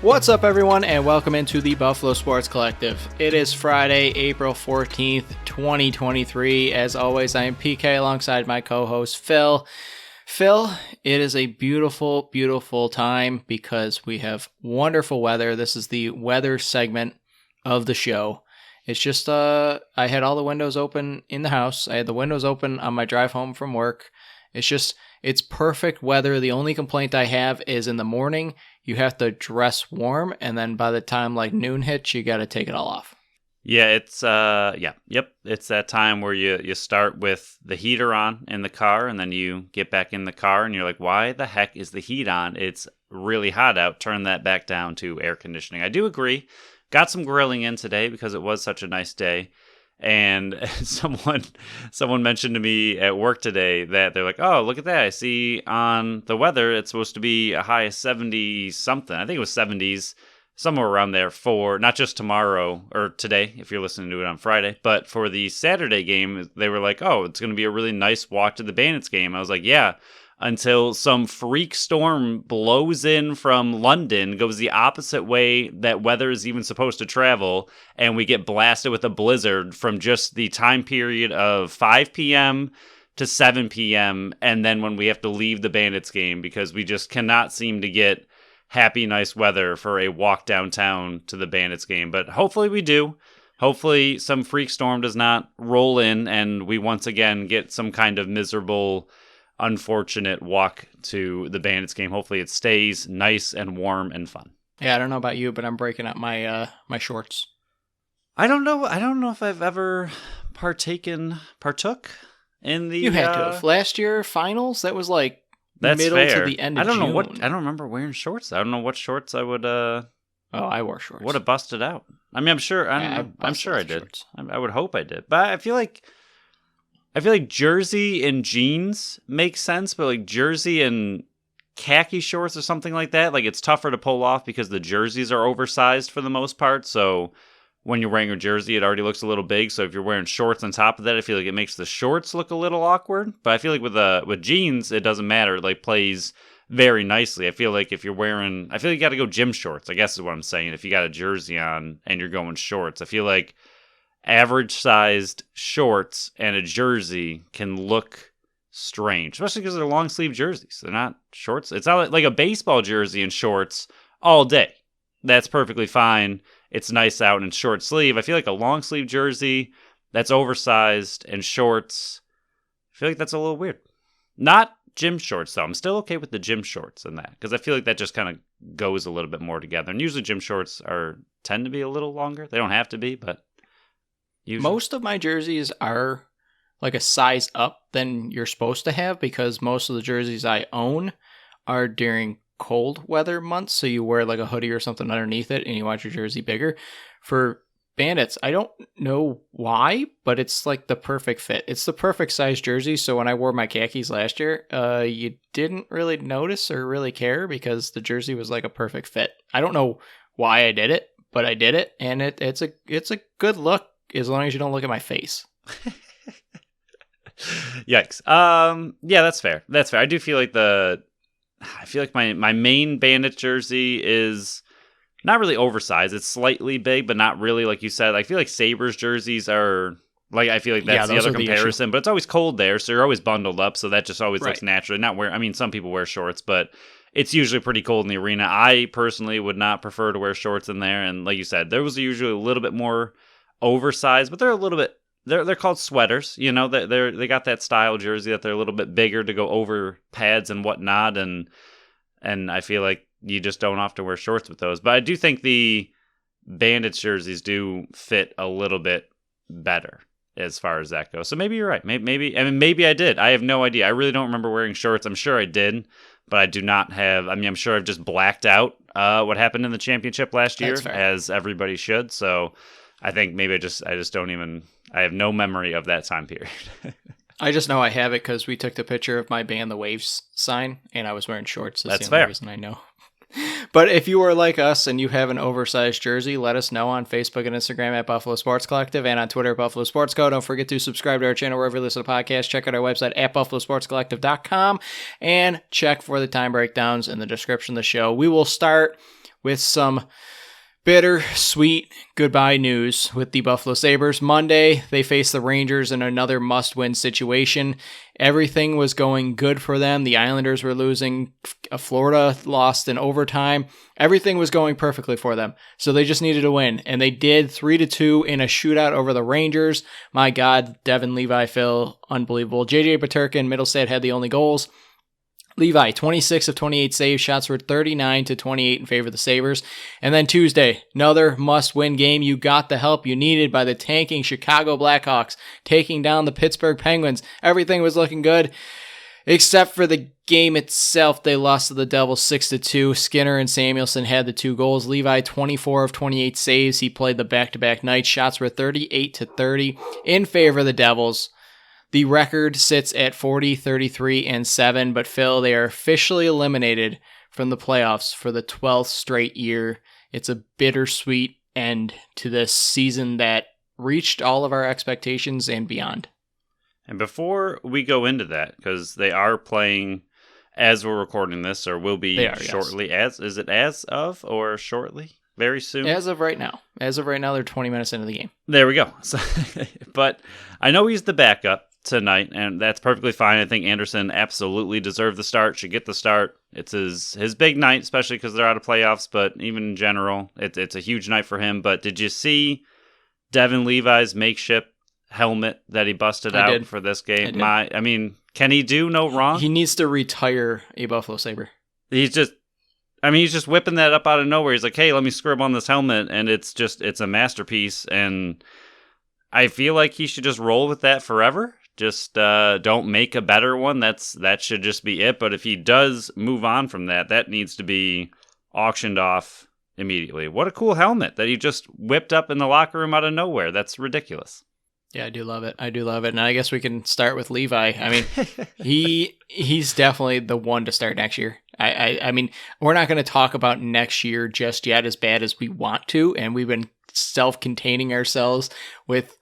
What's up, everyone, and welcome into the Buffalo Sports Collective. It is Friday, April 14th, 2023. As always, I am PK alongside my co-host, Phil. Phil, it is a beautiful, beautiful time because we have wonderful weather. This is the weather segment of the show. It's just, I had all the windows open in the house. I had the windows open on my drive home from work. It's perfect weather. The only complaint I have is in the morning, you have to dress warm, and then by the time like noon hits, you got to take it all off. Yeah, it's it's that time where you start with the heater on in the car, and then you get back in the car, and you're like, why the heck is the heat on? It's really hot out. Turn that back down to air conditioning. I do agree. Got some grilling in today because it was such a nice day. And someone mentioned to me at work today that they're like, oh, look at that. I see on the weather, it's supposed to be a high of 70 something. I think it was 70s, somewhere around there for not just tomorrow or today, if you're listening to it on Friday, but for the Saturday game, they were like, oh, it's going to be a really nice walk to the Bandits game. I was like, yeah, until some freak storm blows in from London, goes the opposite way that weather is even supposed to travel, and we get blasted with a blizzard from just the time period of 5 p.m. to 7 p.m., and then when we have to leave the Bandits game because we just cannot seem to get happy, nice weather for a walk downtown to the Bandits game. But hopefully we do. Hopefully some freak storm does not roll in, and we once again get some kind of miserable, unfortunate walk to the Bandits game. Hopefully it stays nice and warm and fun. Yeah, I don't know about you, but I'm breaking up my my shorts. I don't know if I've ever partook in the. You had to have. Last year finals. That was like that's middle fair. to the end of June. I don't remember wearing shorts. I don't know what shorts I would. Oh, I wore shorts. Would have busted out. I mean, I'm sure. I'm sure I did. I would hope I did, but I feel like jersey and jeans make sense, but like jersey and khaki shorts or something like that, like it's tougher to pull off because the jerseys are oversized for the most part. So when you're wearing a jersey, it already looks a little big. So if you're wearing shorts on top of that, I feel like it makes the shorts look a little awkward. But I feel like with jeans, it doesn't matter. It like plays very nicely. I feel like if you're wearing, I feel like you got to go gym shorts, I guess is what I'm saying. If you got a jersey on and you're going shorts, I feel like average-sized shorts and a jersey can look strange, especially because they're long-sleeve jerseys. They're not shorts. It's not like a baseball jersey and shorts all day. That's perfectly fine. It's nice out and short sleeve. I feel like a long-sleeve jersey that's oversized and shorts, I feel like that's a little weird. Not gym shorts, though. I'm still okay with the gym shorts and that, because I feel like that just kind of goes a little bit more together. And usually gym shorts tend to be a little longer. They don't have to be, but usually. Most of my jerseys are like a size up than you're supposed to have because most of the jerseys I own are during cold weather months. So you wear like a hoodie or something underneath it and you want your jersey bigger. For Bandits, I don't know why, but it's like the perfect fit. It's the perfect size jersey. So when I wore my khakis last year, you didn't really notice or really care because the jersey was like a perfect fit. I don't know why I did it, but I did it, and it's a good look. As long as you don't look at my face. Yikes. Yeah, that's fair. That's fair. I do feel like my main Bandit jersey is not really oversized. It's slightly big, but not really, like you said. I feel like Sabres jerseys are, like, I feel like that's the other comparison, but it's always cold there, so you're always bundled up, so that just always looks natural. I mean, some people wear shorts, but it's usually pretty cold in the arena. I personally would not prefer to wear shorts in there, and like you said, those are usually a little bit more oversized, but they're a little bit, they're called sweaters, you know, they got that style jersey that they're a little bit bigger to go over pads and whatnot, and I feel like you just don't have to wear shorts with those. But I do think the Bandits jerseys do fit a little bit better as far as that goes. So maybe you're right. Maybe I did. I have no idea. I really don't remember wearing shorts. I'm sure I did, but I do not have. I mean, I'm sure I've just blacked out what happened in the championship last year, as everybody should. So I think maybe I just don't even, I have no memory of that time period. I just know I have it because we took the picture of my Ban the Waves sign and I was wearing shorts. That's the fair. only reason I know. But if you are like us and you have an oversized jersey, let us know on Facebook and Instagram at Buffalo Sports Collective and on Twitter at Buffalo Sports Co. Don't forget to subscribe to our channel wherever you listen to podcasts. Check out our website at buffalosportscollective.com and check for the time breakdowns in the description of the show. We will start with some bittersweet goodbye news with the Buffalo Sabres. Monday, they faced the Rangers in another must-win situation. Everything was going good for them. The Islanders were losing. Florida lost in overtime. Everything was going perfectly for them. So they just needed to win. And they did 3-2 in a shootout over the Rangers. My God, Devin Levi, Phil, unbelievable. JJ Peterka and Middlestat had the only goals. Levi, 26 of 28 save shots were 39-28 in favor of the Sabres. And then Tuesday, another must-win game. You got the help you needed by the tanking Chicago Blackhawks, taking down the Pittsburgh Penguins. Everything was looking good, except for the game itself. They lost to the Devils 6-2. Skinner and Samuelson had the 2 goals. Levi, 24 of 28 saves. He played the back-to-back nights. Shots were 38-30 in favor of the Devils. The record sits at 40-33-7, but Phil, they are officially eliminated from the playoffs for the 12th straight year. It's a bittersweet end to this season that reached all of our expectations and beyond. And before we go into that, because they are playing as we're recording this, or will be shortly, yes. Is it as of or shortly? Very soon? As of right now. They're 20 minutes into the game. There we go. So, but I know he's the backup tonight, and that's perfectly fine. I think Anderson absolutely deserved the start, should get the start. It's his big night, especially because they're out of playoffs, but even in general, it's a huge night for him. But did you see Devin Levi's makeshift helmet that he busted out for this game? I mean, can he do no wrong? He needs to retire a Buffalo Sabre. He's just whipping that up out of nowhere. He's like, hey, let me scribble on this helmet, and it's a masterpiece, and I feel like he should just roll with that forever. Just don't make a better one. That should just be it. But if he does move on from that, that needs to be auctioned off immediately. What a cool helmet that he just whipped up in the locker room out of nowhere. That's ridiculous. Yeah, I do love it. And I guess we can start with Levi. I mean, he's definitely the one to start next year. I mean, we're not going to talk about next year just yet as bad as we want to, and we've been self-containing ourselves with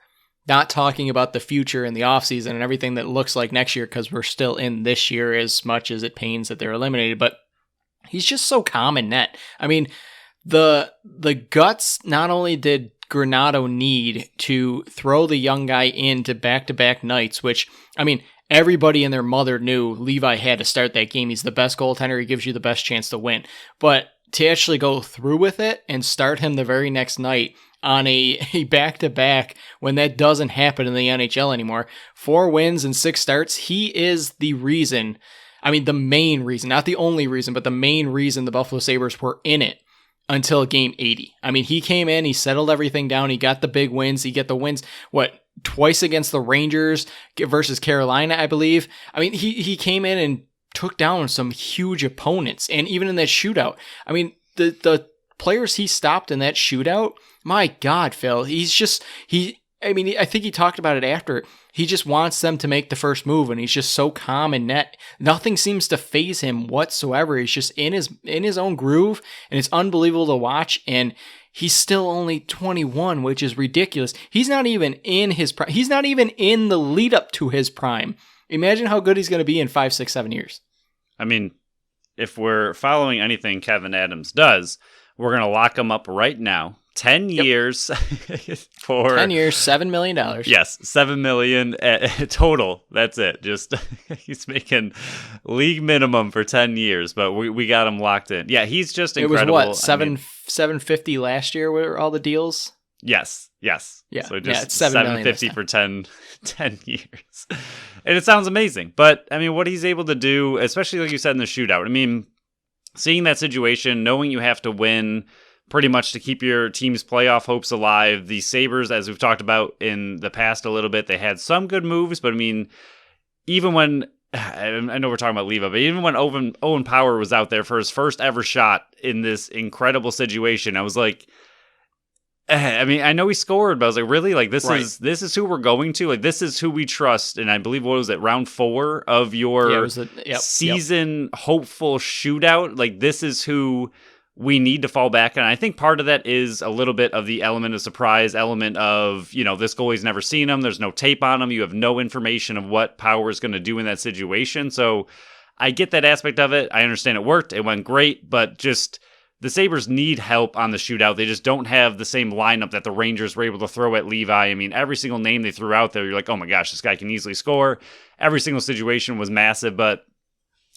not talking about the future and the offseason and everything that looks like next year because we're still in this year as much as it pains that they're eliminated. But he's just so calm and net. I mean, the guts not only did Granato need to throw the young guy into back-to-back nights, which, I mean, everybody and their mother knew Levi had to start that game. He's the best goaltender. He gives you the best chance to win. But to actually go through with it and start him the very next night on a back-to-back when that doesn't happen in the NHL anymore, 4 wins and 6 starts, he is the reason, I mean, the main reason, not the only reason, but the main reason the Buffalo Sabres were in it until game 80. I mean, he came in, he settled everything down, he got the big wins, he got the wins, twice against the Rangers versus Carolina, I believe. I mean, he came in and took down some huge opponents, and even in that shootout, I mean, the players he stopped in that shootout, my God, Phil, I think he talked about it after. He just wants them to make the first move, and he's just so calm and net. Nothing seems to faze him whatsoever. He's just in his own groove, and it's unbelievable to watch. And he's still only 21, which is ridiculous. He's not even in his prime. He's not even in the lead up to his prime. Imagine how good he's going to be in 5, 6, 7 years. I mean, if we're following anything Kevin Adams does, we're going to lock him up right now. 10 years for 10 years, $7 million. Yes, $7 million total. That's it. Just he's making league minimum for 10 years, but we got him locked in. Yeah, he's just incredible. It was what, $750 last year were all the deals? Yes. Yeah. So just it's $750 for 10 years. And it sounds amazing. But I mean, what he's able to do, especially like you said in the shootout, I mean, seeing that situation, knowing you have to win pretty much to keep your team's playoff hopes alive. The Sabres, as we've talked about in the past a little bit, they had some good moves, but I mean, even when, I know we're talking about Levi, but even when Owen Power was out there for his first ever shot in this incredible situation, I was like, I mean, I know he scored, but I was like, really? Like, this is who we're going to? Like, this is who we trust. And I believe, what was it, round 4 of your season hopeful shootout? Like, this is who we need to fall back on. I think part of that is a little bit of the element of surprise, element of, this goalie's never seen him. There's no tape on him. You have no information of what Power is going to do in that situation. So I get that aspect of it. I understand it worked. It went great, but just the Sabres need help on the shootout. They just don't have the same lineup that the Rangers were able to throw at Levi. I mean, every single name they threw out there, you're like, oh my gosh, this guy can easily score. Every single situation was massive, but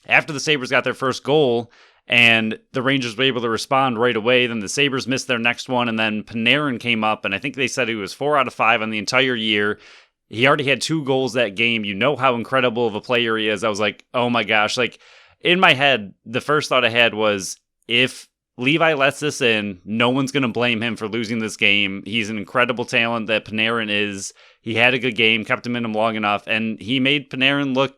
after the Sabres got their first goal and the Rangers were able to respond right away, then the Sabres missed their next one, and then Panarin came up, and I think they said he was 4 out of 5 on the entire year. He already had 2 goals that game. You know how incredible of a player he is. I was like, oh my gosh. Like, in my head, the first thought I had was, if Levi lets this in, no one's going to blame him for losing this game. He's an incredible talent that Panarin is. He had a good game, kept him in him long enough, and he made Panarin look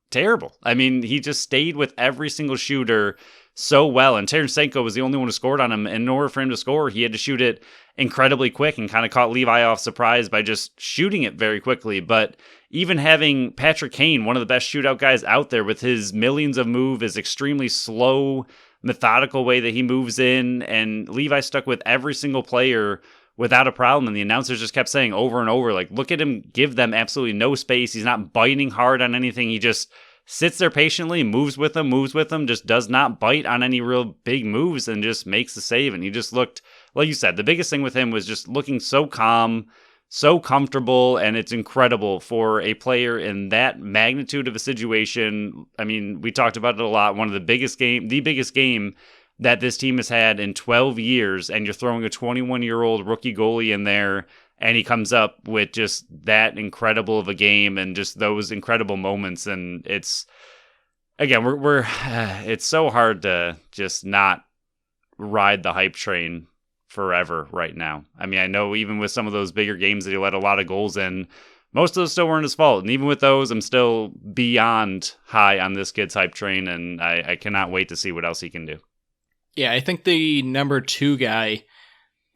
terrible. I mean, he just stayed with every single shooter so well, and Tarasenko was the only one who scored on him, and in order for him to score, he had to shoot it incredibly quick and kind of caught Levi off surprise by just shooting it very quickly. But even having Patrick Kane, one of the best shootout guys out there, with his millions of move, his extremely slow, methodical way that he moves in, and Levi stuck with every single player without a problem, and the announcers just kept saying over and over, like, look at him give them absolutely no space. He's not biting hard on anything. He just sits there patiently, moves with them, just does not bite on any real big moves, and just makes the save. And he just looked, like you said, the biggest thing with him was just looking so calm, so comfortable, and it's incredible for a player in that magnitude of a situation. I mean, we talked about it a lot. One of the biggest game that this team has had in 12 years, and you're throwing a 21-year-old rookie goalie in there, and he comes up with just that incredible of a game and just those incredible moments. And it's, again, it's so hard to just not ride the hype train forever right now. I mean, I know even with some of those bigger games that he let a lot of goals in, most of those still weren't his fault. And even with those, I'm still beyond high on this kid's hype train, and I cannot wait to see what else he can do. Yeah, I think the number 2 guy,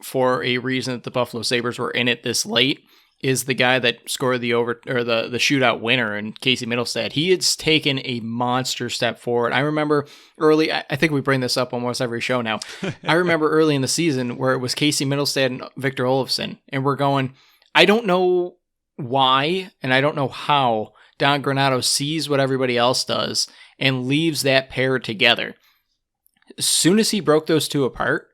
for a reason that the Buffalo Sabres were in it this late, is the guy that scored the shootout winner, in Casey Mittelstadt. He has taken a monster step forward. I remember early, I think we bring this up almost every show now. I remember early in the season where it was Casey Mittelstadt and Victor Olofsson, and we're going, I don't know why, and I don't know how Don Granato sees what everybody else does and leaves that pair together. As soon as he broke those two apart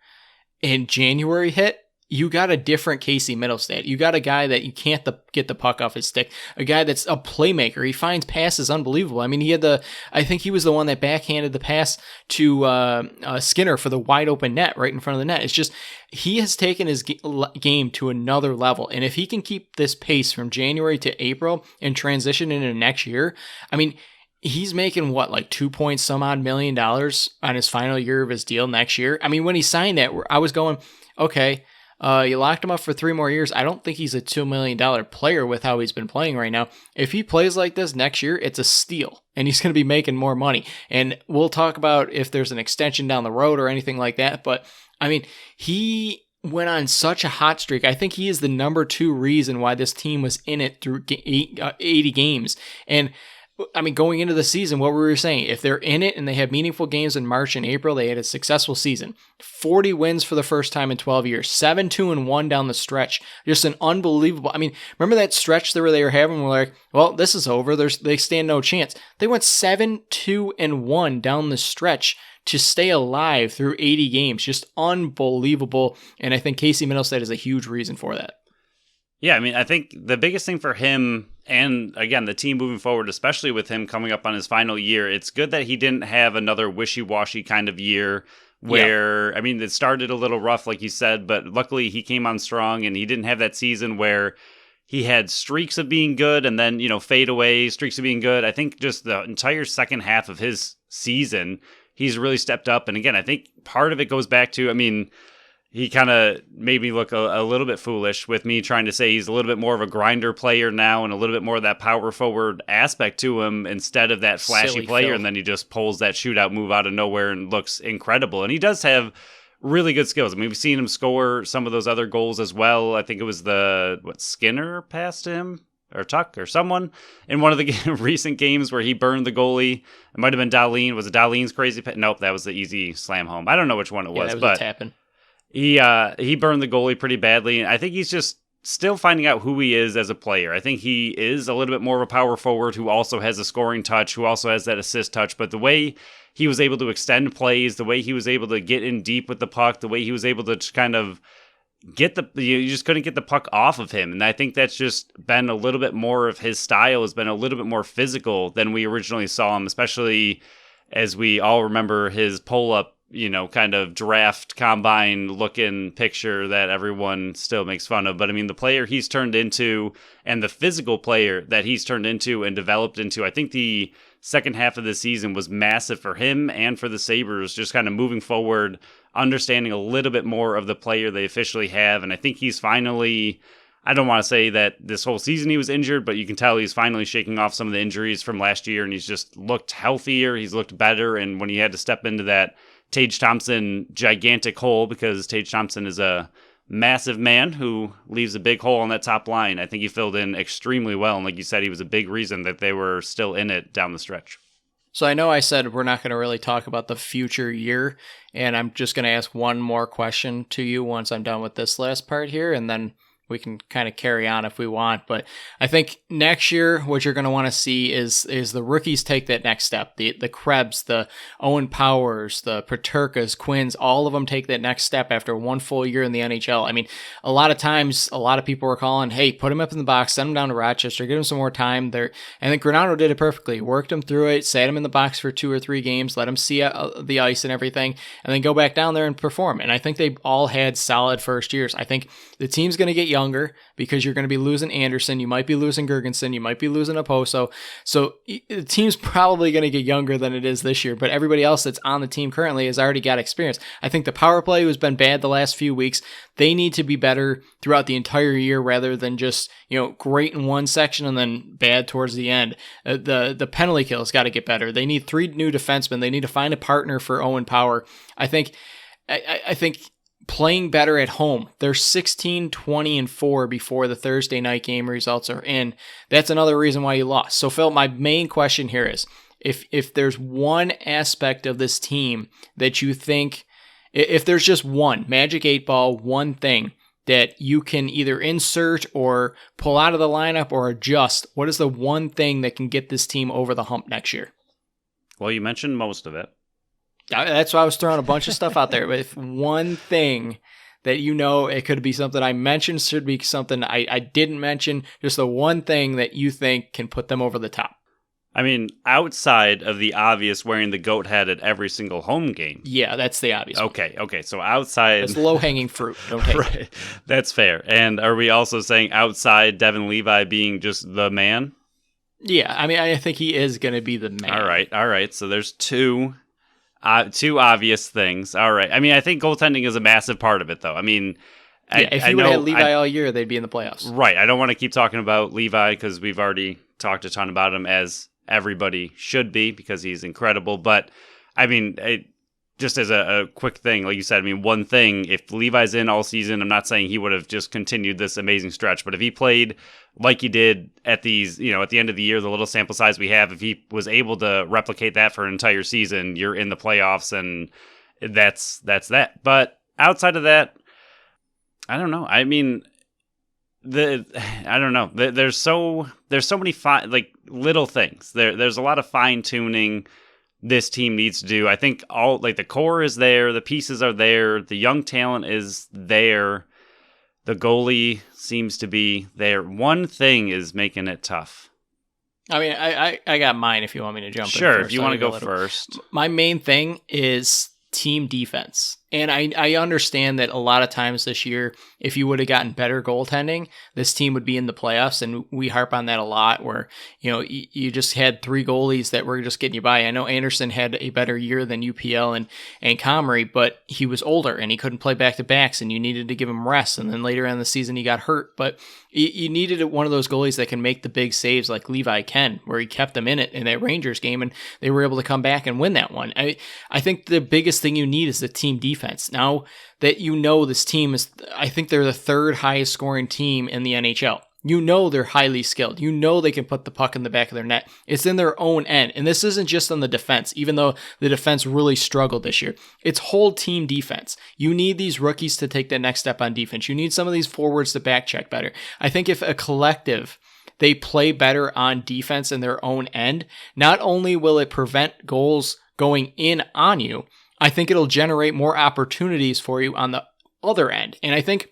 and January hit, you got a different Casey Mittelstadt. You got a guy that you can't get the puck off his stick. A guy that's a playmaker. He finds passes unbelievable. I mean, I think he was the one that backhanded the pass to Skinner for the wide open net right in front of the net. It's just, he has taken his game to another level. And if he can keep this pace from January to April and transition into next year, I mean, he's making like $2 million on his final year of his deal next year. I mean, when he signed that, I was going, okay, you locked him up for 3 more years. I don't think he's a $2 million player with how he's been playing right now. If he plays like this next year, it's a steal, and he's going to be making more money. And we'll talk about if there's an extension down the road or anything like that. But I mean, he went on such a hot streak. I think he is the number 2 reason why this team was in it through 80 games. And I mean, going into the season, what were we saying? If they're in it and they have meaningful games in March and April, they had a successful season. 40 wins for the first time in 12 years. 7-2-1 down the stretch. Just an unbelievable. I mean, remember that stretch they were having? We're like, well, this is over. They stand no chance. They went 7-2-1 down the stretch to stay alive through 80 games. Just unbelievable. And I think Casey Mittelstadt is a huge reason for that. Yeah, I mean, I think the biggest thing for him, and again, the team moving forward, especially with him coming up on his final year, it's good that he didn't have another wishy-washy kind of year where, I mean, it started a little rough, like you said, but luckily he came on strong, and he didn't have that season where he had streaks of being good and then, fade away, streaks of being good. I think just the entire second half of his season, he's really stepped up. And again, I think part of it goes back to, I mean, he kind of made me look a little bit foolish with me trying to say he's a little bit more of a grinder player now and a little bit more of that power forward aspect to him instead of that flashy Silly player. Phil. And then he just pulls that shootout move out of nowhere and looks incredible. And he does have really good skills. I mean, we've seen him score some of those other goals as well. I think it was Skinner passed him or Tuck or someone in one of the recent games where he burned the goalie. It might have been Dahlin. Was it Dahlin's crazy? Nope, that was the easy slam home. I don't know which one it was, that was but a tap-in. He burned the goalie pretty badly, and I think he's just still finding out who he is as a player. I think he is a little bit more of a power forward who also has a scoring touch, who also has that assist touch. But the way he was able to extend plays, the way he was able to get in deep with the puck, the way he was able to just kind of you just couldn't get the puck off of him. And I think that's just been a little bit more of his style, has been a little bit more physical than we originally saw him, especially as we all remember his pull-up, kind of draft combine looking picture that everyone still makes fun of. But I mean, the player he's turned into and the physical player that he's turned into and developed into, I think the second half of the season was massive for him and for the Sabres, just kind of moving forward, understanding a little bit more of the player they officially have. And I think he's finally, I don't want to say that this whole season he was injured, but you can tell he's finally shaking off some of the injuries from last year, and he's just looked healthier. He's looked better. And when he had to step into that Tage Thompson gigantic hole, because Tage Thompson is a massive man who leaves a big hole on that top line, I think he filled in extremely well. And like you said, he was a big reason that they were still in it down the stretch. So I know I said we're not going to really talk about the future year, and I'm just going to ask one more question to you once I'm done with this last part here, and then we can kind of carry on if we want. But I think next year, what you're going to want to see is the rookies take that next step. The Krebs, the Owen Powers, the Peterkas, Quinns, all of them take that next step after one full year in the NHL. I mean, a lot of times, a lot of people were calling, hey, put him up in the box, send him down to Rochester, give him some more time there. And then Granato did it perfectly. Worked him through it, sat him in the box for 2 or 3 games, let him see the ice and everything, and then go back down there and perform. And I think they all had solid first years. I think the team's going to get younger because you're going to be losing Anderson. You might be losing Gergensen. You might be losing Oposo. So the team's probably going to get younger than it is this year, but everybody else that's on the team currently has already got experience. I think the power play has been bad the last few weeks. They need to be better throughout the entire year rather than just, great in one section and then bad towards the end. The penalty kill has got to get better. They need 3 new defensemen. They need to find a partner for Owen Power. I think playing better at home. They're 16-20-4 before the Thursday night game results are in. That's another reason why you lost. So Phil, my main question here is, if there's one aspect of this team that you think, if there's just one magic 8 ball, one thing that you can either insert or pull out of the lineup or adjust, what is the one thing that can get this team over the hump next year? Well, you mentioned most of it. That's why I was throwing a bunch of stuff out there. But if one thing that it could be something I mentioned, should be something I didn't mention, just the one thing that you think can put them over the top. I mean, outside of the obvious wearing the goat hat at every single home game. Yeah, that's the obvious one. Okay. So outside... It's low-hanging fruit. Don't take right. it. That's fair. And are we also saying outside Devin Levi being just the man? Yeah, I mean, I think he is going to be the man. All right. So there's two obvious things. All right. I mean, I think goaltending is a massive part of it, though. I mean, if you would have had Levi all year, they'd be in the playoffs. Right. I don't want to keep talking about Levi because we've already talked a ton about him, as everybody should be, because he's incredible. But, I mean, just as a quick thing, like you said, I mean, one thing, if Levi's in all season, I'm not saying he would have just continued this amazing stretch, but if he played like he did at these, at the end of the year, the little sample size we have, if he was able to replicate that for an entire season, you're in the playoffs, and that's that. But outside of that, I don't know. I mean, I don't know. There's so many little things. There's a lot of fine tuning this team needs to do. I think the core is there, the pieces are there, the young talent is there. The goalie seems to be there. One thing is making it tough. I mean, I got mine if you want me to jump in. Sure, if you want to go first. My main thing is team defense. And I understand that a lot of times this year, if you would have gotten better goaltending, this team would be in the playoffs. And we harp on that a lot where, you just had 3 goalies that were just getting you by. I know Anderson had a better year than UPL and Comrie, but he was older and he couldn't play back-to-backs and you needed to give him rest. And then later in the season, he got hurt. But you needed one of those goalies that can make the big saves like Levi can, where he kept them in it in that Rangers game and they were able to come back and win that one. I think the biggest thing you need is the team defense. Now that this team is, I think they're the 3rd highest scoring team in the NHL. You know they're highly skilled. You know they can put the puck in the back of their net. It's in their own end. And this isn't just on the defense, even though the defense really struggled this year. It's whole team defense. You need these rookies to take the next step on defense. You need some of these forwards to back check better. I think if a collective, they play better on defense in their own end, not only will it prevent goals going in on you, I think it'll generate more opportunities for you on the other end. And I think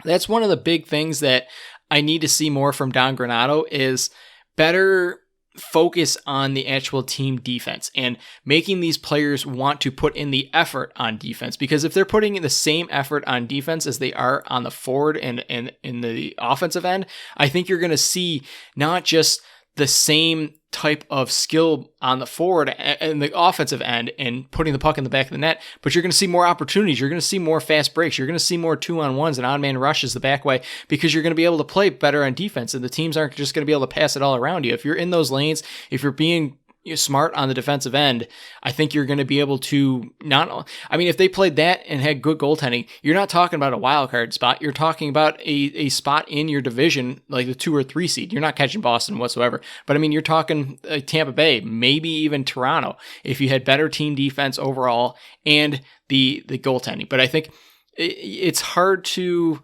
that's one of the big things that I need to see more from Don Granato is better focus on the actual team defense and making these players want to put in the effort on defense. Because if they're putting in the same effort on defense as they are on the forward and in the offensive end, I think you're going to see not just the same type of skill on the forward and the offensive end and putting the puck in the back of the net, but you're going to see more opportunities. You're going to see more fast breaks. You're going to see more 2-on-1s and odd-man rushes the back way because you're going to be able to play better on defense, and the teams aren't just going to be able to pass it all around you. If you're in those lanes, if you're being smart on the defensive end, I think you're going to be able to if they played that and had good goaltending, you're not talking about a wild card spot. You're talking about a spot in your division, like the 2 or 3 seed. You're not catching Boston whatsoever. But you're talking Tampa Bay, maybe even Toronto, if you had better team defense overall and the goaltending. But I think it's hard to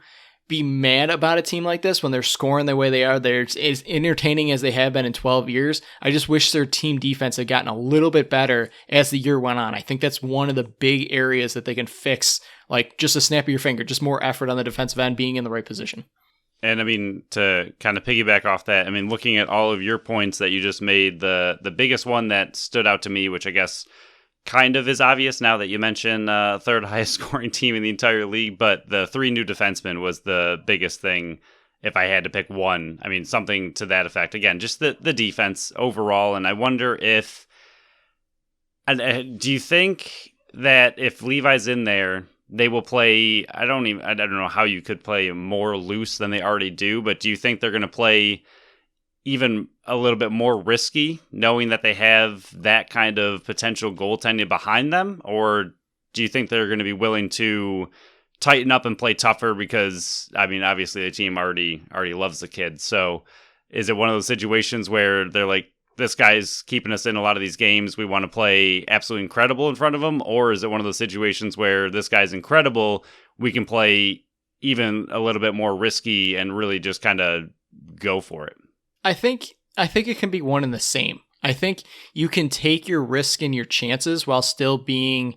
be mad about a team like this when they're scoring the way they are. They're as entertaining as they have been in 12 years. I just wish their team defense had gotten a little bit better as the year went on. I think that's one of the big areas that they can fix, like just a snap of your finger, just more effort on the defensive end, being in the right position. And to kind of piggyback off that, looking at all of your points that you just made, the biggest one that stood out to me, which I guess kind of is obvious now that you mention third highest scoring team in the entire league, but the 3 new defensemen was the biggest thing if I had to pick one. Something to that effect. Again, just the defense overall, and I wonder if... do you think that if Levi's in there, they will play... I don't know how you could play more loose than they already do, but do you think they're going to play even a little bit more risky, knowing that they have that kind of potential goaltending behind them? Or do you think they're going to be willing to tighten up and play tougher because, obviously the team already loves the kid. So is it one of those situations where they're like, this guy's keeping us in a lot of these games, we want to play absolutely incredible in front of him? Or is it one of those situations where this guy's incredible, we can play even a little bit more risky and really just kind of go for it? I think it can be one and the same. I think you can take your risk and your chances while still being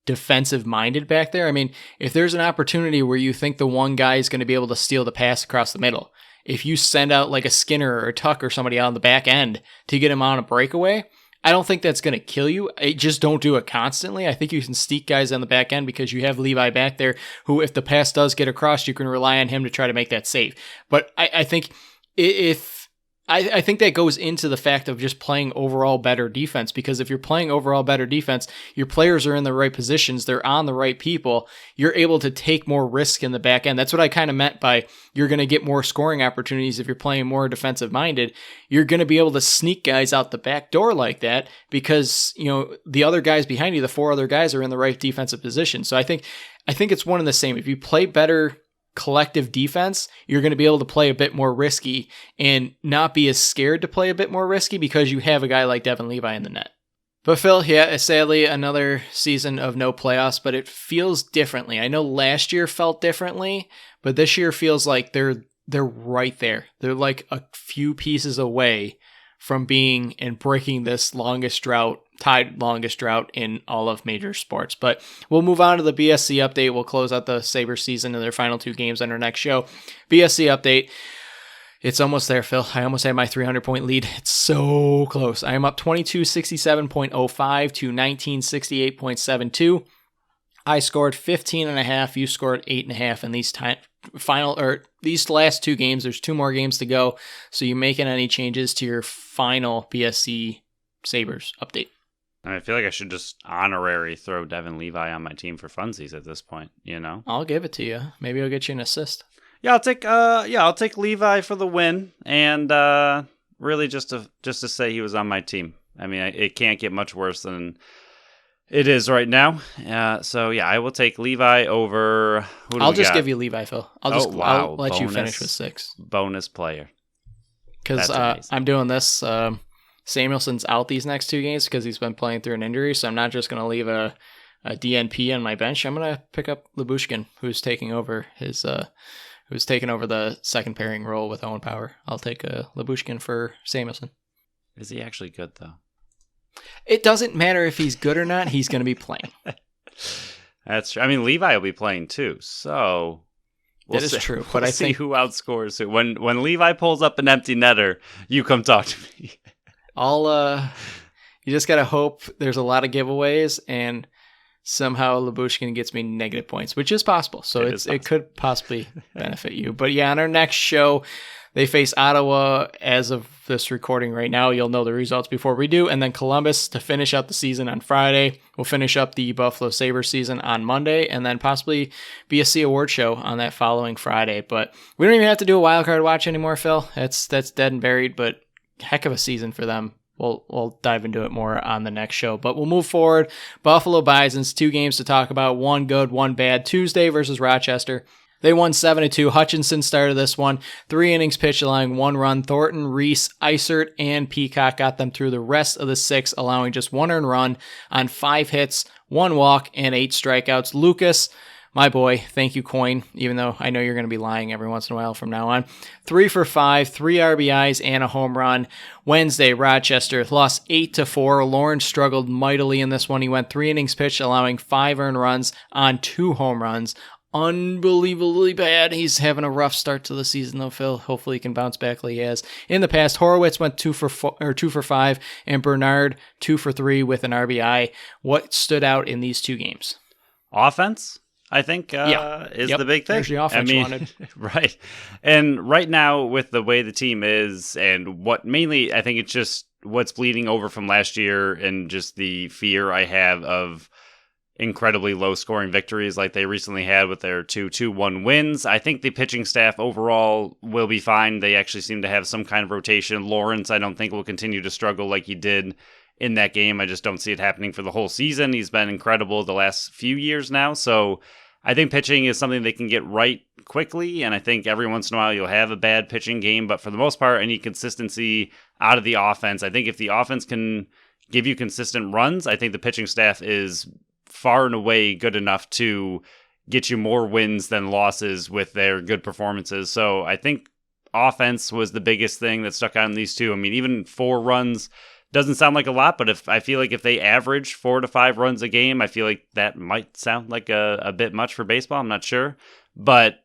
defensive minded back there. If there's an opportunity where you think the one guy is going to be able to steal the pass across the middle, if you send out like a Skinner or a Tuck or somebody out on the back end to get him on a breakaway, I don't think that's going to kill you. Just don't do it constantly. I think you can sneak guys on the back end because you have Levi back there who, if the pass does get across, you can rely on him to try to make that save. But I think I think that goes into the fact of just playing overall better defense, because if you're playing overall better defense, your players are in the right positions, they're on the right people, you're able to take more risk in the back end. That's what I kind of meant by you're going to get more scoring opportunities if you're playing more defensive minded. You're going to be able to sneak guys out the back door like that because, the other guys behind you, the 4 other guys, are in the right defensive position. So I think it's one and the same. If you play better collective defense, you're going to be able to play a bit more risky and not be as scared to play a bit more risky because you have a guy like Devin Levi in the net. But Phil, yeah, sadly another season of no playoffs, but it feels differently. I know last year felt differently, but this year feels like they're right there. They're like a few pieces away from being and breaking this tied longest drought in all of major sports. But we'll move on to the BSC update. We'll close out the Sabres season and their final 2 games on our next show. BSC update. It's almost there, Phil. I almost had my 300-point lead. It's so close. I am up 2267.05 to 1968.72. I scored 15.5. You scored 8.5 in these last 2 games. There's 2 more games to go. So you making any changes to your final BSC Sabres update? I feel like I should just honorary throw Devin Levi on my team for funsies at this point, I'll give it to you. Maybe I'll get you an assist. Yeah, I'll take Levi for the win, and really just to say he was on my team. It can't get much worse than It is right now. So yeah, I will take Levi over. I'll just give you Levi, Phil. I'll let you finish with 6. Bonus player. Because I'm doing this. Samuelson's out these next 2 games because he's been playing through an injury, so I'm not just going to leave a DNP on my bench. I'm going to pick up Lyubushkin, who's taking over the second pairing role with Owen Power. I'll take Lyubushkin for Samuelson. Is he actually good though? It doesn't matter if he's good or not. He's going to be playing. That's true. I mean, Levi will be playing too, so that is true. But I think who outscores who. When Levi pulls up an empty netter, you come talk to me. You just got to hope there's a lot of giveaways and somehow Lyubushkin gets me negative points, which is possible. So it could possibly benefit you. But yeah, on our next show, they face Ottawa as of this recording right now. You'll know the results before we do. And then Columbus to finish out the season on Friday. We'll finish up the Buffalo Sabres season on Monday and then possibly BSC Award Show on that following Friday. But we don't even have to do a wildcard watch anymore, Phil. That's dead and buried, but heck of a season for them. We'll dive into it more on the next show, but we'll move forward. Buffalo Bisons, 2 games to talk about, 1 good, 1 bad. Tuesday versus Rochester. They won 7-2. Hutchinson started this one. 3 innings pitched, allowing 1 run. Thornton, Reese, Isert, and Peacock got them through the rest of the 6, allowing just 1 earned run on 5 hits, 1 walk, and 8 strikeouts. Lucas, my boy, thank you, Coin, even though I know you're going to be lying every once in a while from now on. 3 for 5, 3 RBIs, and a home run. Wednesday, Rochester lost 8-4. Lawrence struggled mightily in this one. He went 3 innings pitched, allowing 5 earned runs on 2 home runs. Unbelievably bad. He's having a rough start to the season, though, Phil. Hopefully he can bounce back like he has in the past. Horowitz went 2 for 5, and Bernard 2 for 3 with an RBI. What stood out in these 2 games? Offense, I think, is the big thing. There's the offense you wanted. Right. And right now, with the way the team is, and what mainly, I think it's just what's bleeding over from last year and just the fear I have of incredibly low-scoring victories like they recently had with their 2-2-1 wins. I think the pitching staff overall will be fine. They actually seem to have some kind of rotation. Lawrence, I don't think, will continue to struggle like he did in that game. I just don't see it happening for the whole season. He's been incredible the last few years now, so I think pitching is something they can get right quickly, and I think every once in a while you'll have a bad pitching game, but for the most part, I need consistency out of the offense. I think if the offense can give you consistent runs, I think the pitching staff is far and away good enough to get you more wins than losses with their good performances. So I think offense was the biggest thing that stuck out in these 2. I mean, even 4 runs doesn't sound like a lot, but I feel like if they average 4 to 5 runs a game, I feel like that might sound like a bit much for baseball. I'm not sure, but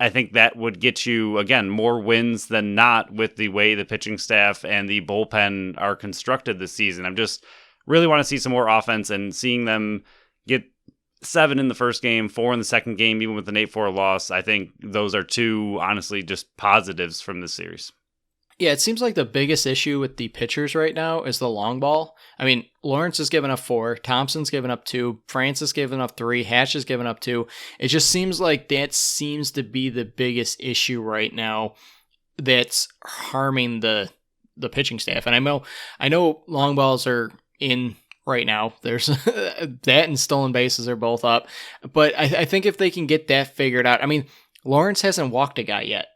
I think that would get you, again, more wins than not with the way the pitching staff and the bullpen are constructed this season. I'm just really want to see some more offense, and seeing them get 7 in the first game, 4 in the second game, even with an 8-4 loss, I think those are 2, honestly, just positives from this series. Yeah, it seems like the biggest issue with the pitchers right now is the long ball. I mean, Lawrence has given up 4, Thompson's given up 2, Francis given up 3, Hatch has given up 2. It just seems like that seems to be the biggest issue right now that's harming the pitching staff. And I know long balls are in right now. There's that and stolen bases are both up. But I think if they can get that figured out, I mean, Lawrence hasn't walked a guy yet.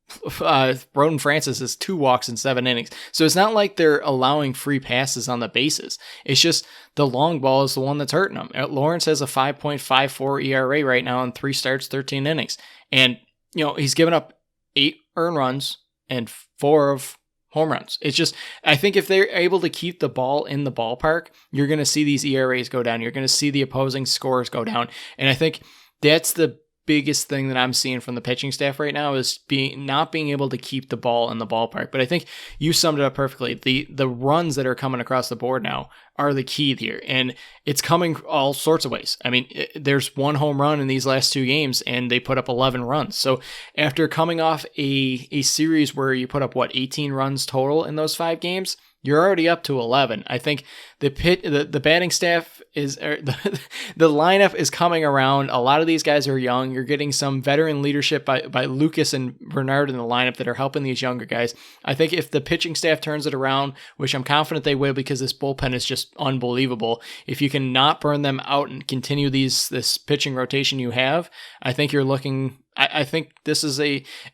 Broden Francis has 2 walks in 7 innings. So it's not like they're allowing free passes on the bases. It's just the long ball is the one that's hurting them. Lawrence has a 5.54 ERA right now in 3 starts, 13 innings. And, he's given up 8 earned runs and 4 of home runs. It's just, I think if they're able to keep the ball in the ballpark, you're going to see these ERAs go down. You're going to see the opposing scores go down. And I think that's the biggest thing that I'm seeing from the pitching staff right now is not being able to keep the ball in the ballpark. But I think you summed it up perfectly. The runs that are coming across the board now are the key here, and it's coming all sorts of ways. I mean, there's 1 home run in these last 2 games, and they put up 11 runs. So after coming off a series where you put up 18 runs total in those 5 games, you're already up to 11. I think the batting staff the lineup is coming around. A lot of these guys are young. You're getting some veteran leadership by Lucas and Bernard in the lineup that are helping these younger guys. I think if the pitching staff turns it around, which I'm confident they will because this bullpen is just just unbelievable. If you can not burn them out and continue this pitching rotation you have, I think you're looking. I think this is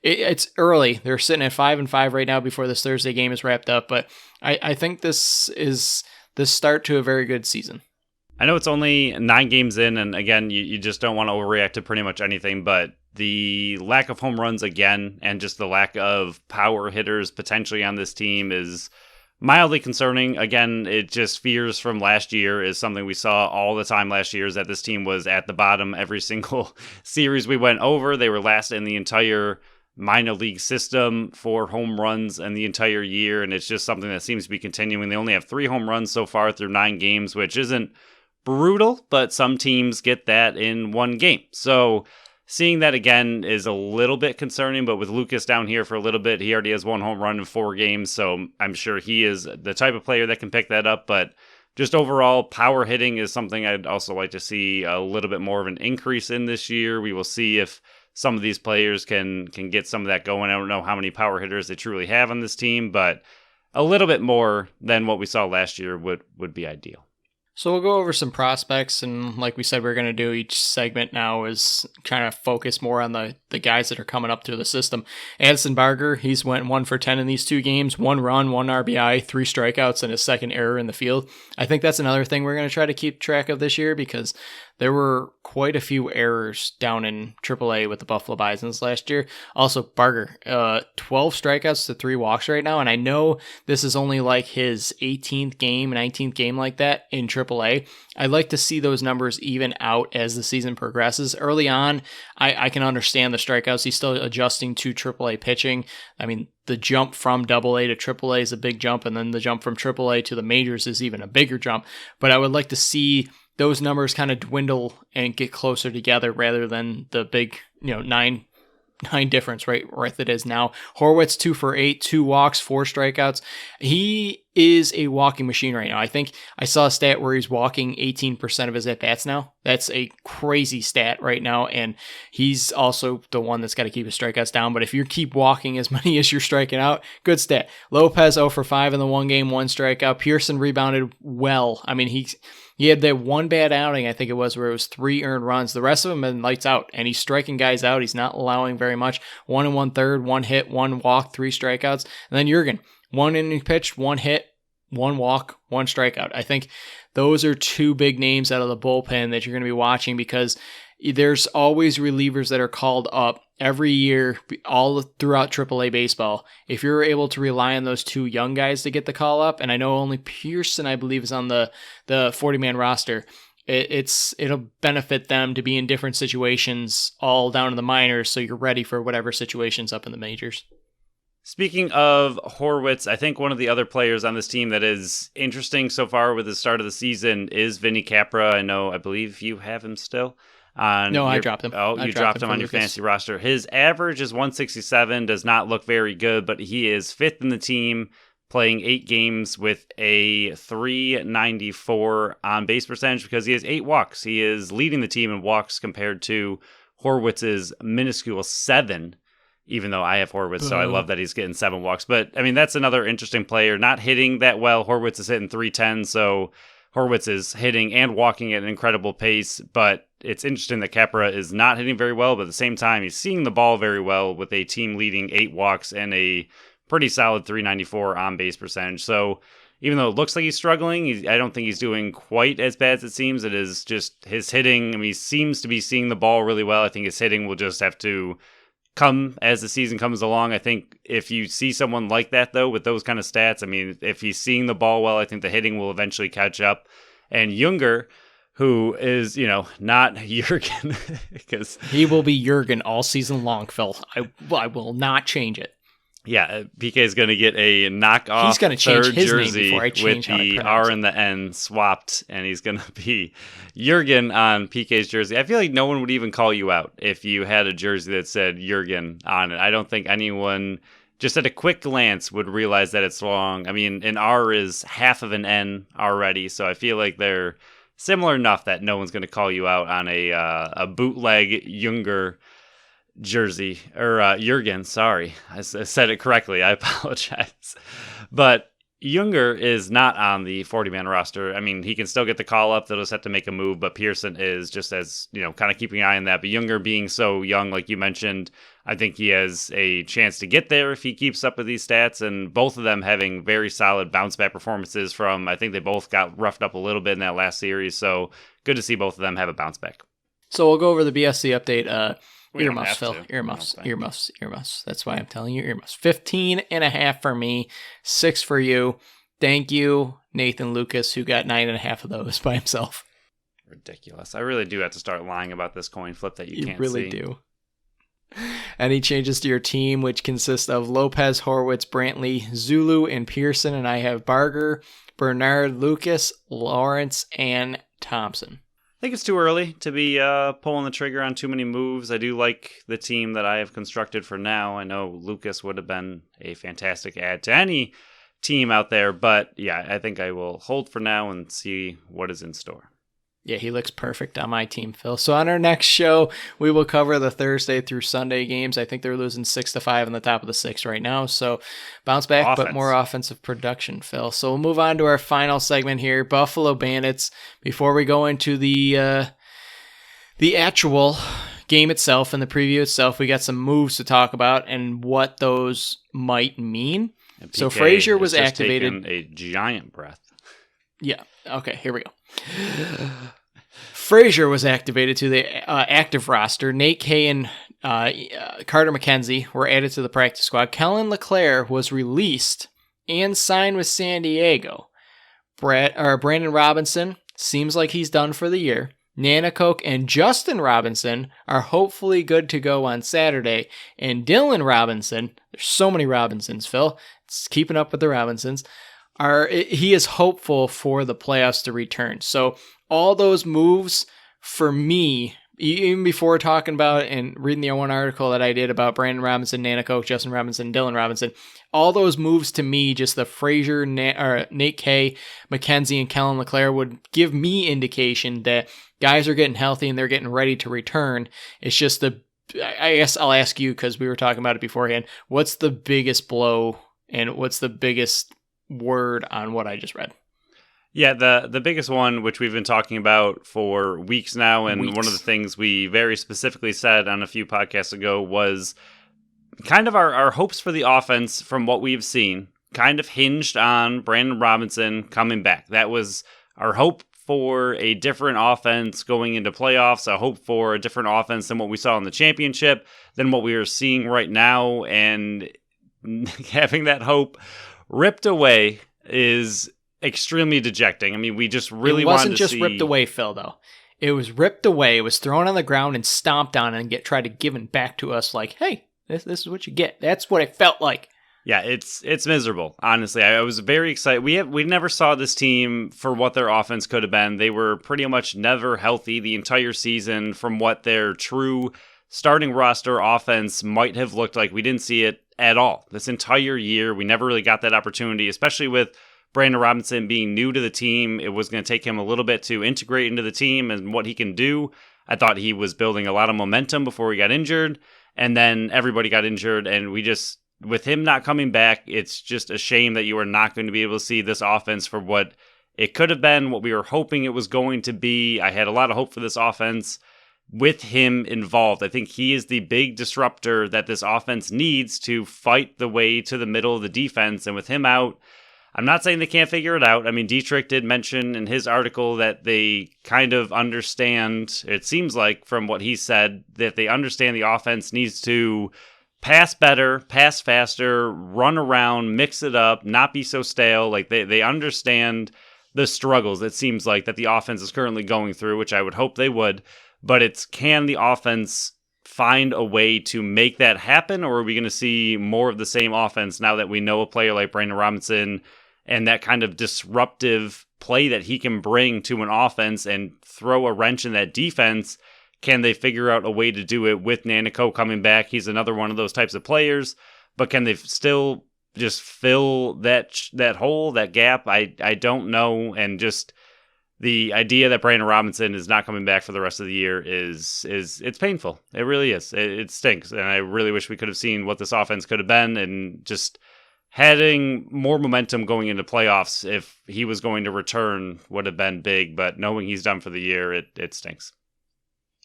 it's early. They're sitting at 5-5 right now before this Thursday game is wrapped up, but I think this is the start to a very good season. I know it's only 9 games in, and again, you just don't want to overreact to pretty much anything, but the lack of home runs again, and just the lack of power hitters potentially on this team is mildly concerning. Again, it just fears from last year is something we saw all the time last year, is that this team was at the bottom every single series we went over. They were last in the entire minor league system for home runs in the entire year, and it's just something that seems to be continuing. They only have 3 home runs so far through 9 games, which isn't brutal, but some teams get that in 1 game. So seeing that again is a little bit concerning, but with Lucas down here for a little bit, he already has 1 home run in 4 games, so I'm sure he is the type of player that can pick that up. But just overall, power hitting is something I'd also like to see a little bit more of an increase in this year. We will see if some of these players can get some of that going. I don't know how many power hitters they truly have on this team, but a little bit more than what we saw last year would be ideal. So we'll go over some prospects, and like we said, we're going to do each segment now is kind of focus more on the guys that are coming up through the system. Addison Barger, he's went 1 for 10 in these 2 games, 1 run, 1 RBI, 3 strikeouts, and his second error in the field. I think that's another thing we're going to try to keep track of this year, because there were quite a few errors down in AAA with the Buffalo Bisons last year. Also, Barger, 12 strikeouts to 3 walks right now, and I know this is only like his 18th game, 19th game like that in AAA. I'd like to see those numbers even out as the season progresses. Early on, I can understand the strikeouts. He's still adjusting to AAA pitching. I mean, the jump from AA to AAA is a big jump, and then the jump from AAA to the majors is even a bigger jump. But I would like to see those numbers kind of dwindle and get closer together rather than the big, 9 difference right that it is now. Horwitz 2 for 8, 2 walks, 4 strikeouts. He is a walking machine right now. I think I saw a stat where he's walking 18% of his at-bats now. That's a crazy stat right now, and he's also the one that's got to keep his strikeouts down. But if you keep walking as many as you're striking out, good stat. Lopez 0 for 5 in the 1 game, 1 strikeout. Pearson rebounded well. I mean, he had that 1 bad outing, I think it was, where it was 3 earned runs. The rest of them have been lights out, and he's striking guys out. He's not allowing very much. 1 1/3, 1 hit, 1 walk, 3 strikeouts. And then Jurgen, 1 inning pitched, 1 hit, 1 walk, 1 strikeout. I think those are 2 big names out of the bullpen that you're going to be watching, because there's always relievers that are called up every year all throughout AAA baseball. If you're able to rely on those 2 young guys to get the call up, and I know only Pearson, I believe, is on the 40-man roster, it'll benefit them to be in different situations all down in the minors, so you're ready for whatever situation's up in the majors. Speaking of Horwitz, I think one of the other players on this team that is interesting so far with the start of the season is Vinny Capra. I believe you have him still. I dropped him. Oh, you dropped him on your fantasy roster. His average is 167, does not look very good, but he is 5th in the team, playing 8 games with a 394 on base percentage because he has 8 walks. He is leading the team in walks compared to Horwitz's minuscule 7, even though I have Horwitz, so I love that he's getting 7 walks. But, I mean, that's another interesting player. Not hitting that well. Horwitz is hitting 310, so Horwitz is hitting and walking at an incredible pace, but it's interesting that Capra is not hitting very well, but at the same time, he's seeing the ball very well with a team leading 8 walks and a pretty solid 394 on base percentage. So even though it looks like he's struggling, I don't think he's doing quite as bad as it seems. It is just his hitting. I mean, he seems to be seeing the ball really well. I think his hitting will just have to come as the season comes along. I think if you see someone like that, though, with those kind of stats, I mean, if he's seeing the ball well, I think the hitting will eventually catch up. And Junger, who is, not Jurgen, because he will be Jurgen all season long, Phil. I will not change it. Yeah, PK is going to get a knockoff. He's going to change his jersey name before I change with the R and the N swapped, and he's going to be Jurgen on PK's jersey. I feel like no one would even call you out if you had a jersey that said Jurgen on it. I don't think anyone, just at a quick glance, would realize that it's wrong. I mean, an R is half of an N already, so I feel like they're similar enough that no one's going to call you out on a bootleg Junger jersey, or Jurgen, sorry. I said it correctly. I apologize. But Younger is not on the 40-man roster. I mean, he can still get the call up. They'll just have to make a move, but Pearson is just as, kind of keeping an eye on that. But Younger being so young, like you mentioned, I think he has a chance to get there if he keeps up with these stats, and both of them having very solid bounce-back performances from, I think they both got roughed up a little bit in that last series, so good to see both of them have a bounce-back. So we'll go over the BSC update. Earmuffs, Phil. Earmuffs. That's why I'm telling you earmuffs. 15.5 for me, 6 for you. Thank you, Nathan Lucas, who got 9.5 of those by himself. Ridiculous. I really do have to start lying about this coin flip that you can't see. You really do. Any changes to your team, which consists of Lopez, Horwitz, Brantley, Zulu, and Pearson, and I have Barger, Bernard, Lucas, Lawrence, and Thompson. I think it's too early to be pulling the trigger on too many moves. I do like the team that I have constructed for now. I know Lucas would have been a fantastic add to any team out there, but yeah, I think I will hold for now and see what is in store. Yeah, he looks perfect on my team, Phil. So on our next show, we will cover the Thursday through Sunday games. I think they're losing 6-5 in the top of the 6 right now. So bounce back, but more offensive production, Phil. So we'll move on to our final segment here, Buffalo Bandits. Before we go into the actual game itself and the preview itself, we got some moves to talk about and what those might mean. So Frazier was activated. A giant breath. Yeah. Okay, here we go. Frazier was activated to the active roster. Nate Kay and Carter McKenzie were added to the practice squad. Kellen LeClaire was released and signed with San Diego. Brandon Robinson seems like he's done for the year. Nanakoke and Justin Robinson are hopefully good to go on Saturday. And Dylan Robinson, there's so many Robinsons, Phil. It's keeping up with the Robinsons. He is hopeful for the playoffs to return. So all those moves for me, even before talking about and reading the one article that I did about Brandon Robinson, Nanakoke, Justin Robinson, Dylan Robinson, all those moves to me, just the Frazier, Nate Kay, McKenzie, and Kellen LeClaire would give me indication that guys are getting healthy and they're getting ready to return. It's just I guess I'll ask you, because we were talking about it beforehand, what's the biggest blow and what's the biggest word on what I just read? Yeah, the biggest one, which we've been talking about for weeks now, and one of the things we very specifically said on a few podcasts ago was kind of our hopes for the offense from what we've seen kind of hinged on Brandon Robinson coming back. That was our hope for a different offense going into playoffs, a hope for a different offense than what we saw in the championship, than what we are seeing right now, and having that hope ripped away is extremely dejecting. I mean, we just really wanted to see... It wasn't just ripped away, Phil, though. It was ripped away. It was thrown on the ground and stomped on and tried to give it back to us like, hey, this is what you get. That's what it felt like. Yeah, it's miserable, honestly. I was very excited. We never saw this team for what their offense could have been. They were pretty much never healthy the entire season from what their true starting roster offense might have looked like. We didn't see it at all this entire year. We never really got that opportunity, especially with Brandon Robinson being new to the team. It was going to take him a little bit to integrate into the team and what he can do. I thought he was building a lot of momentum before he got injured, and then everybody got injured, and with him not coming back, it's just a shame that you are not going to be able to see this offense for what it could have been, what we were hoping it was going to be. I had a lot of hope for this offense with him involved. I think he is the big disruptor that this offense needs to fight the way to the middle of the defense. And with him out, I'm not saying they can't figure it out. I mean, Dietrich did mention in his article that they kind of understand, it seems like from what he said, that they understand the offense needs to pass better, pass faster, run around, mix it up, not be so stale. Like they understand the struggles, it seems like, that the offense is currently going through, which I would hope they would. But it's, can the offense find a way to make that happen, or are we going to see more of the same offense now that we know a player like Brandon Robinson and that kind of disruptive play that he can bring to an offense and throw a wrench in that defense? Can they figure out a way to do it with Nanakoke coming back? He's another one of those types of players, but can they still just fill that hole, that gap? I don't know, and just the idea that Brandon Robinson is not coming back for the rest of the year is it's painful. It really is. It stinks, and I really wish we could have seen what this offense could have been, and just having more momentum going into playoffs, if he was going to return, would have been big. But knowing he's done for the year, it stinks.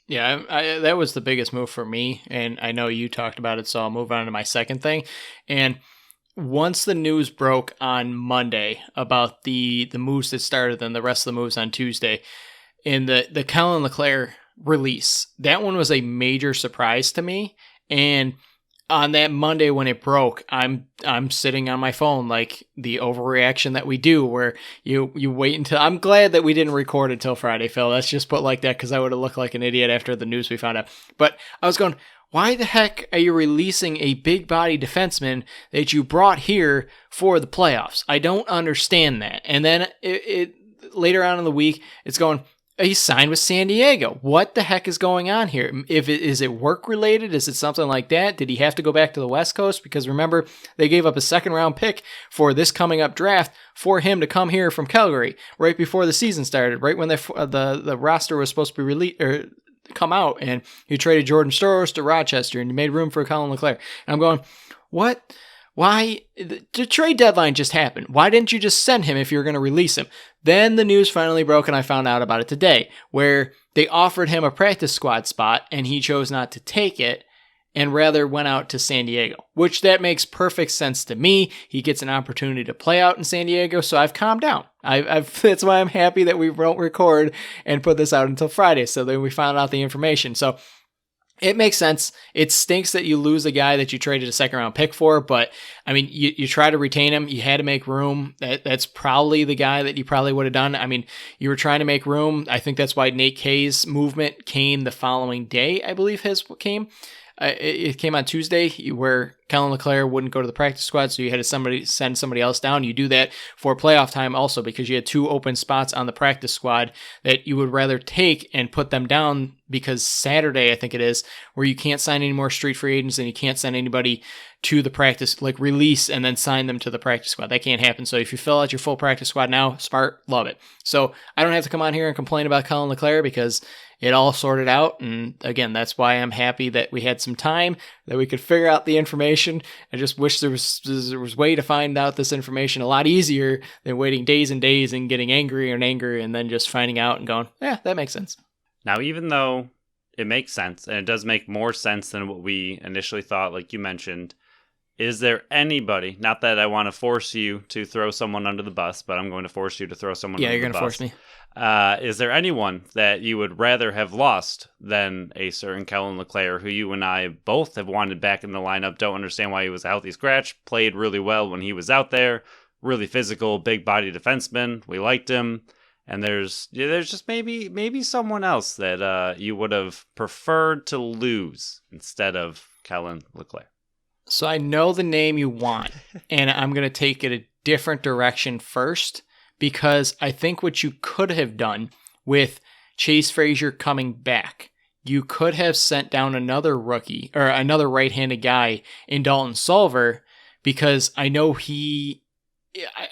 Yeah, that was the biggest move for me, and I know you talked about it, so I'll move on to my second thing. And once the news broke on Monday about the moves that started and the rest of the moves on Tuesday, in the Kellen LeClair release, that one was a major surprise to me. And on that Monday when it broke, I'm sitting on my phone like the overreaction that we do, where you wait until. I'm glad that we didn't record until Friday, Phil. Let's just put like that, because I would have looked like an idiot after the news we found out. But I was going, why the heck are you releasing a big body defenseman that you brought here for the playoffs? I don't understand that. And then it later on in the week, it's going, he signed with San Diego. What the heck is going on here? Is it work related? Is it something like that? Did he have to go back to the West Coast? Because remember, they gave up a second round pick for this coming up draft for him to come here from Calgary right before the season started, right when the roster was supposed to be released or come out, and you traded Jordan Sturros to Rochester and you made room for Colin LeClair. And I'm going, what? Why? The trade deadline just happened. Why didn't you just send him if you were going to release him? Then the news finally broke, and I found out about it today, where they offered him a practice squad spot, and he chose not to take it, and rather went out to San Diego, which that makes perfect sense to me. He gets an opportunity to play out in San Diego, so I've calmed down. That's why I'm happy that we won't record and put this out until Friday, so then we found out the information. So it makes sense. It stinks that you lose a guy that you traded a second round pick for, but I mean, you try to retain him. You had to make room. That's probably the guy that you probably would have done. I mean, you were trying to make room. I think that's why Nate Kay's movement came the following day, I believe his came. It came on Tuesday, where Kellen LeClair wouldn't go to the practice squad, so you had to send somebody else down. You do that for playoff time also, because you had 2 open spots on the practice squad that you would rather take and put them down, because Saturday, I think it is, where you can't sign any more street free agents and you can't send anybody to the practice, like release and then sign them to the practice squad. That can't happen. So if you fill out your full practice squad now, smart, love it. So I don't have to come on here and complain about Kellen LeClair, because it all sorted out. And again, that's why I'm happy that we had some time, that we could figure out the information. I just wish there was a way to find out this information a lot easier than waiting days and days and getting angrier and angrier and then just finding out and going, yeah, that makes sense. Now, even though it makes sense, and it does make more sense than what we initially thought, like you mentioned, is there anybody, not that I want to force you to throw someone under the bus, but I'm going to force you to throw someone under the bus. Yeah, you're going to force me. Is there anyone that you would rather have lost than a certain Kellen LeClair, who you and I both have wanted back in the lineup? Don't understand why he was a healthy scratch. Played really well when he was out there. Really physical, big body defenseman. We liked him. And there's just maybe someone else that you would have preferred to lose instead of Kellen LeClair. So I know the name you want, and I'm going to take it a different direction first, because I think what you could have done with Chase Frazier coming back, you could have sent down another rookie or another right-handed guy in Dalton Solver, because I know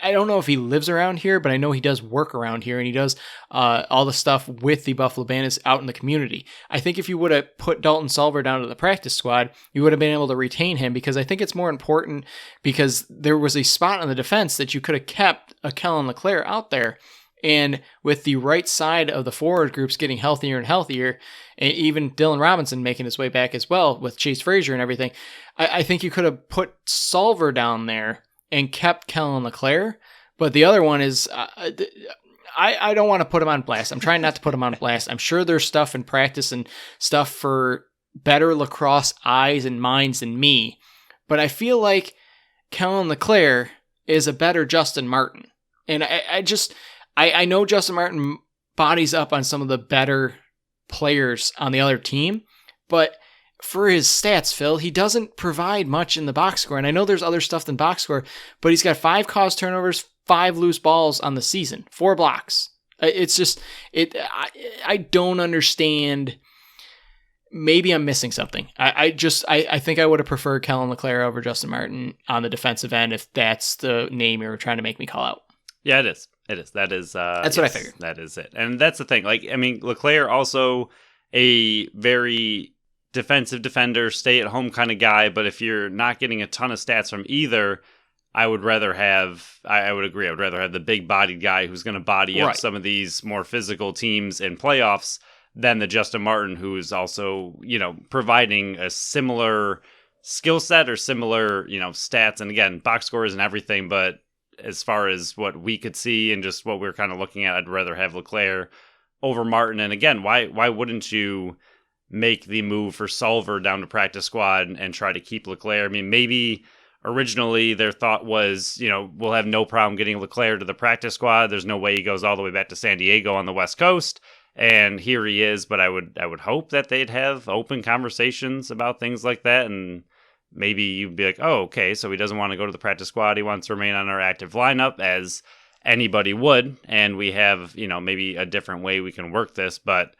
I don't know if he lives around here, but I know he does work around here, and he does all the stuff with the Buffalo Bandits out in the community. I think if you would have put Dalton Solver down to the practice squad, you would have been able to retain him, because I think it's more important, because there was a spot on the defense that you could have kept a Kellen LeClair out there. And with the right side of the forward groups getting healthier and healthier, and even Dylan Robinson making his way back as well with Chase Frazier and everything, I think you could have put Solver down there and kept Kellen LeClair. But the other one is, I don't want to put him on blast. I'm trying not to put him on blast. I'm sure there's stuff in practice and stuff for better lacrosse eyes and minds than me. But I feel like Kellen LeClair is a better Justin Martin. And I know Justin Martin bodies up on some of the better players on the other team, but for his stats, Phil, he doesn't provide much in the box score. And I know there's other stuff than box score, but he's got 5 caused turnovers, 5 loose balls on the season, 4 blocks. It's just, I don't understand. Maybe I'm missing something. I think I would have preferred Kellen LeClair over Justin Martin on the defensive end, if that's the name you were trying to make me call out. Yeah, it is. It is. That's what I figured. That is it. And that's the thing. Like, I mean, LeClair also a very defensive defender, stay at home kind of guy, but if you're not getting a ton of stats from either, I would rather have, I would agree, I would rather have the big-bodied guy who's going to body up some of these more physical teams in playoffs than the Justin Martin, who is also, providing a similar skill set or similar, stats. And again, box scores and everything, but as far as what we could see and just what we're kind of looking at, I'd rather have Leclerc over Martin. And again, why wouldn't you make the move for Solver down to practice squad and try to keep Leclerc? I mean, maybe originally their thought was, we'll have no problem getting Leclerc to the practice squad. There's no way he goes all the way back to San Diego on the West Coast. And here he is, but I would hope that they'd have open conversations about things like that. And maybe you'd be like, oh, okay, so he doesn't want to go to the practice squad. He wants to remain on our active lineup, as anybody would. And we have, maybe a different way we can work this. But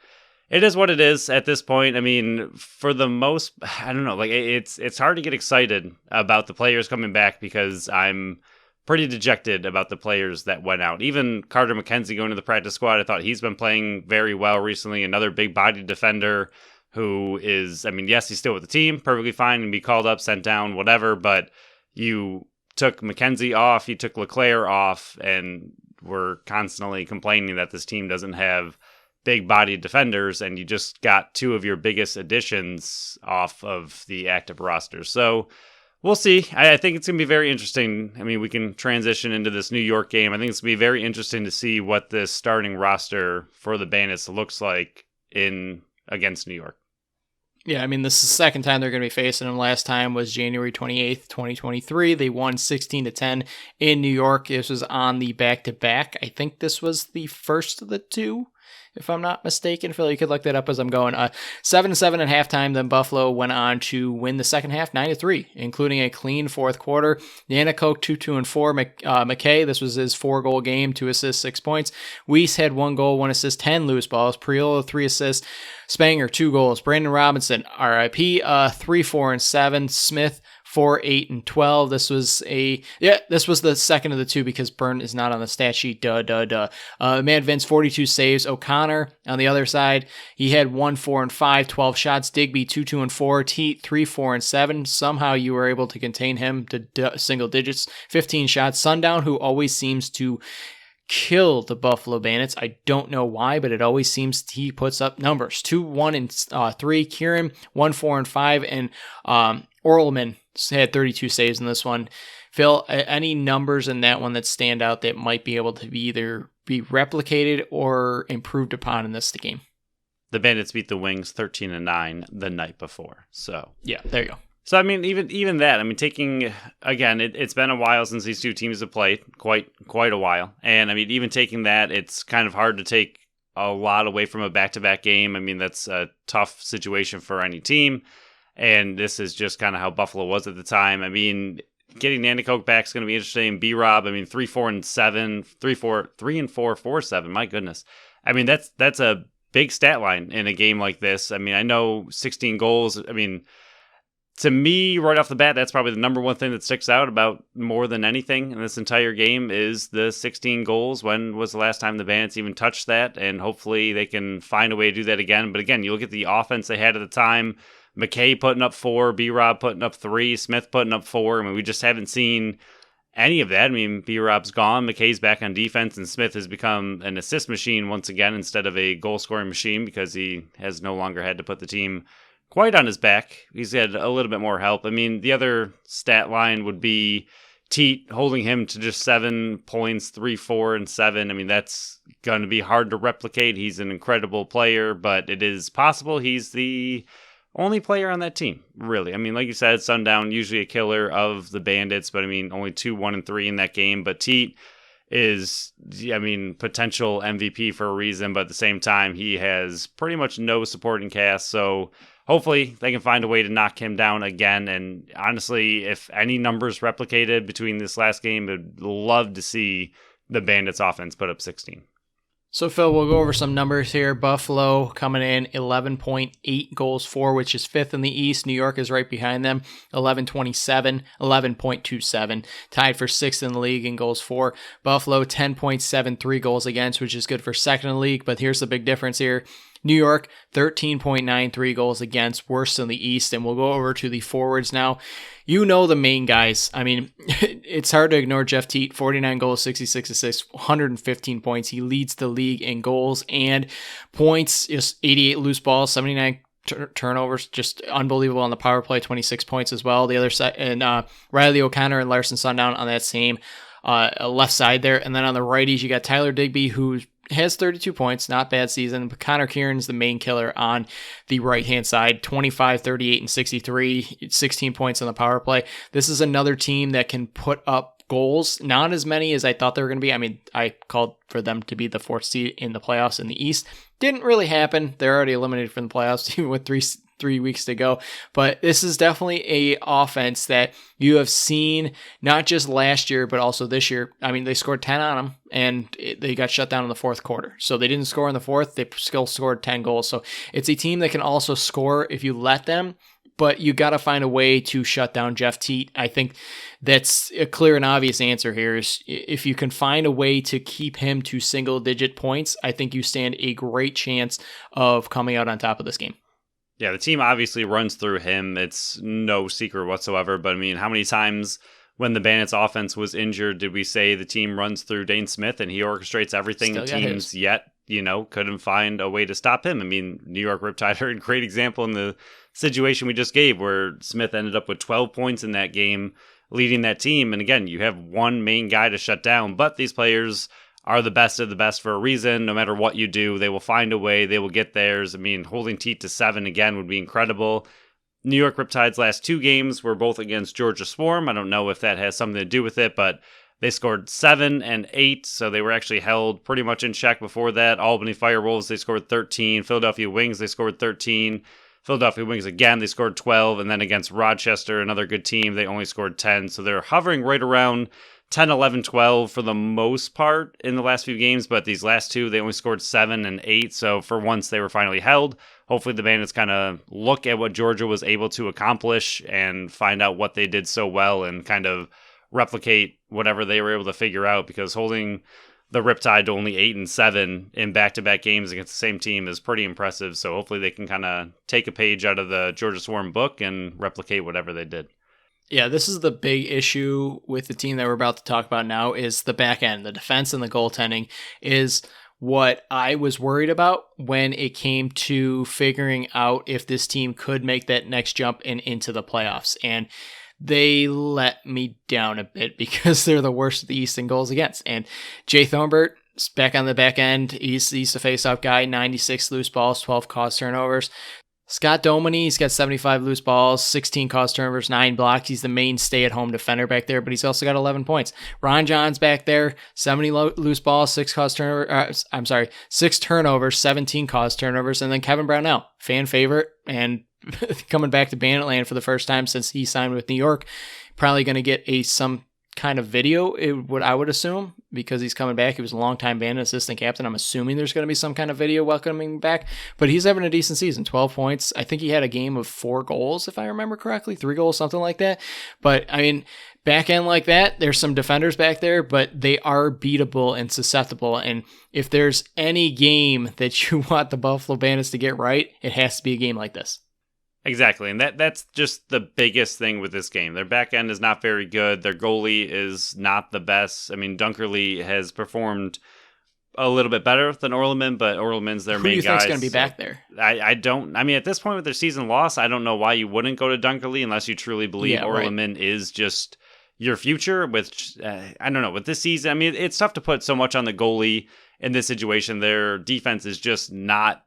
it is what it is at this point. I mean, for the most, I don't know, like it's hard to get excited about the players coming back because I'm pretty dejected about the players that went out. Even Carter McKenzie going to the practice squad, I thought he's been playing very well recently. Another big-bodied defender who is, I mean, yes, he's still with the team, perfectly fine, and be called up, sent down, whatever, but you took McKenzie off, you took Leclerc off, and we're constantly complaining that this team doesn't have big-bodied defenders, and you just got two of your biggest additions off of the active roster. So we'll see. I think it's going to be very interesting. I mean, we can transition into this New York game. I think it's going to be very interesting to see what this starting roster for the Bandits looks like against New York. Yeah, I mean, this is the second time they're going to be facing them. Last time was January 28th, 2023. They won 16-10 in New York. This was on the back-to-back. I think this was the first of the two, if I'm not mistaken. Phil, you could look that up as I'm going. 7-7 at halftime. Then Buffalo went on to win the second half 9-3, including a clean fourth quarter. Yannick 2-2-4. McKay, this was his 4-goal game, 2 assists, 6 points. Weiss had 1 goal, 1 assist, 10 loose balls. Priola 3 assists. Spanger 2 goals. Brandon Robinson, RIP, 3, 4, and 7. Smith 4, 8, and 12. This was the second of the two because Byrne is not on the stat sheet. Mad Vince, 42 saves. O'Connor on the other side, he had 1, 4, and 5, 12 shots. Digby 2, 2, and 4. Teat 3, 4, and 7. Somehow you were able to contain him to single digits. 15 shots. Sundown, who always seems to kill the Buffalo Bandits. I don't know why, but it always seems he puts up numbers. 2, 1, and 3. Kieran 1, 4, and 5, and Orlman had 32 saves in this one. Phil, any numbers in that one that stand out that might be able to either be replicated or improved upon in this game? The Bandits beat the Wings 13-9 the night before. So yeah, there you go. So I mean, even that. I mean, taking again, it's been a while since these two teams have played, quite a while. And I mean, even taking that, it's kind of hard to take a lot away from a back-to-back game. I mean, that's a tough situation for any team. And this is just kind of how Buffalo was at the time. I mean, getting Nanticoke back is going to be interesting. B-Rob, I mean, 3, 4, and 7, 3, 4, 3, and 4, 4, 7. My goodness. I mean, that's a big stat line in a game like this. I mean, I know 16 goals. I mean, to me, right off the bat, that's probably the number one thing that sticks out about more than anything in this entire game is the 16 goals. When was the last time the Bandits even touched that? And hopefully they can find a way to do that again. But again, you look at the offense they had at the time. McKay putting up 4, B-Rob putting up 3, Smith putting up 4. I mean, we just haven't seen any of that. I mean, B-Rob's gone, McKay's back on defense, and Smith has become an assist machine once again instead of a goal-scoring machine because he has no longer had to put the team quite on his back. He's had a little bit more help. I mean, the other stat line would be Teat holding him to just 7 points, 3, 4, and 7. I mean, that's going to be hard to replicate. He's an incredible player, but it is possible he's the only player on that team, really. I mean, like you said, Sundown, usually a killer of the Bandits, but I mean, only 2, 1, and 3 in that game. But Teat is, I mean, potential MVP for a reason, but at the same time, he has pretty much no supporting cast. So hopefully they can find a way to knock him down again. And honestly, if any numbers replicated between this last game, I'd love to see the Bandits offense put up 16. So, Phil, we'll go over some numbers here. Buffalo coming in 11.8 goals for, which is 5th in the East. New York is right behind them, 11.27, 11.27, tied for 6th in the league in goals for. Buffalo, 10.73 goals against, which is good for 2nd in the league. But here's the big difference here. New York, 13.93 goals against, worst in the East. And we'll go over to the forwards now. You know the main guys. I mean, it's hard to ignore Jeff Teat, 49 goals, 66 assists, 115 points. He leads the league in goals and points, just 88 loose balls, 79 turnovers, just unbelievable on the power play, 26 points as well. The other side, and Riley O'Connor and Larson Sundown on that same left side there. And then on the righties, you got Tyler Digby, who has 32 points, not bad season, but Connor Kieran's the main killer on the right-hand side, 25, 38, and 63, 16 points on the power play. This is another team that can put up goals, not as many as I thought they were going to be. I mean, I called for them to be the fourth seed in the playoffs in the East. Didn't really happen. They're already eliminated from the playoffs, even with three weeks to go. But this is definitely a offense that you have seen not just last year, but also this year. I mean, they scored 10 on them, and they got shut down in the fourth quarter. So they didn't score in the fourth. They still scored 10 goals. So it's a team that can also score if you let them, but you got to find a way to shut down Jeff Teat. I think that's a clear and obvious answer here is if you can find a way to keep him to single-digit points, I think you stand a great chance of coming out on top of this game. Yeah, the team obviously runs through him. It's no secret whatsoever. But I mean, how many times when the Bandits offense was injured did we say the team runs through Dane Smith and he orchestrates everything? The teams yet, couldn't find a way to stop him. I mean, New York Riptide are a great example in the situation we just gave where Smith ended up with 12 points in that game, leading that team. And again, you have one main guy to shut down, but these players are the best of the best for a reason. No matter what you do, they will find a way. They will get theirs. I mean, holding Teat to 7 again would be incredible. New York Riptide's last 2 games were both against Georgia Swarm. I don't know if that has something to do with it, but they scored 7 and 8, so they were actually held pretty much in check before that. Albany Firewolves, they scored 13. Philadelphia Wings, they scored 13. Philadelphia Wings again, they scored 12. And then against Rochester, another good team, they only scored 10. So they're hovering right around 10, 11, 12 for the most part in the last few games, but these last 2, they only scored 7 and 8, so for once they were finally held. Hopefully the Bandits kind of look at what Georgia was able to accomplish and find out what they did so well and kind of replicate whatever they were able to figure out, because holding the Riptide to only 8 and 7 in back-to-back games against the same team is pretty impressive, so hopefully they can kind of take a page out of the Georgia Swarm book and replicate whatever they did. Yeah, this is the big issue with the team that we're about to talk about now is the back end. The defense and the goaltending is what I was worried about when it came to figuring out if this team could make that next jump into the playoffs. And they let me down a bit because they're the worst of the East in goals against. And Jay Thornbert is back on the back end. He's the face-off guy, 96 loose balls, 12 caused turnovers. Scott Dominey, he's got 75 loose balls, 16 caused turnovers, 9 blocks. He's the main stay-at-home defender back there, but he's also got 11 points. Ron John's back there, 70 loose balls, 6 turnovers, 17 caused turnovers, and then Kevin Brownell, fan favorite, and coming back to Banditland for the first time since he signed with New York, probably going to get some kind of video, I would assume, because he's coming back. He was a longtime Bandit assistant captain. I'm assuming there's going to be some kind of video welcoming back, but he's having a decent season, 12 points. I think he had a game of 4 goals, if I remember correctly, 3 goals, something like that. But I mean, back end like that, there's some defenders back there, but they are beatable and susceptible. And if there's any game that you want the Buffalo Bandits to get right, it has to be a game like this. Exactly, and that's just the biggest thing with this game. Their back end is not very good. Their goalie is not the best. I mean, Dunkerley has performed a little bit better than Orleman, but Orleman's their main guy. Who do you think's going to be back there? I mean, at this point with their season loss, I don't know why you wouldn't go to Dunkerley unless you truly believe Orleman is just your future. Which, I don't know, with this season, I mean, it's tough to put so much on the goalie in this situation. Their defense is just not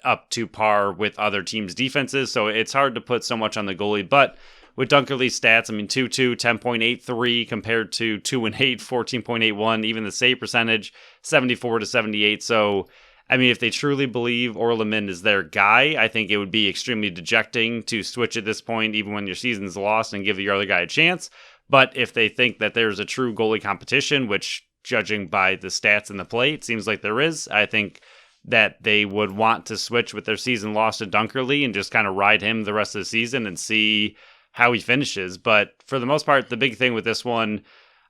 up to par with other teams' defenses, so it's hard to put so much on the goalie. But with Dunkerley's stats, I mean, 2-2, 10.83 compared to 2-8, 14.81, even the save percentage, 74-78. So, I mean, if they truly believe Orleman is their guy, I think it would be extremely dejecting to switch at this point, even when your season's lost, and give your other guy a chance. But if they think that there's a true goalie competition, which, judging by the stats and the play, it seems like there is, I think that they would want to switch with their season loss to Dunkerley and just kind of ride him the rest of the season and see how he finishes. But for the most part, the big thing with this one,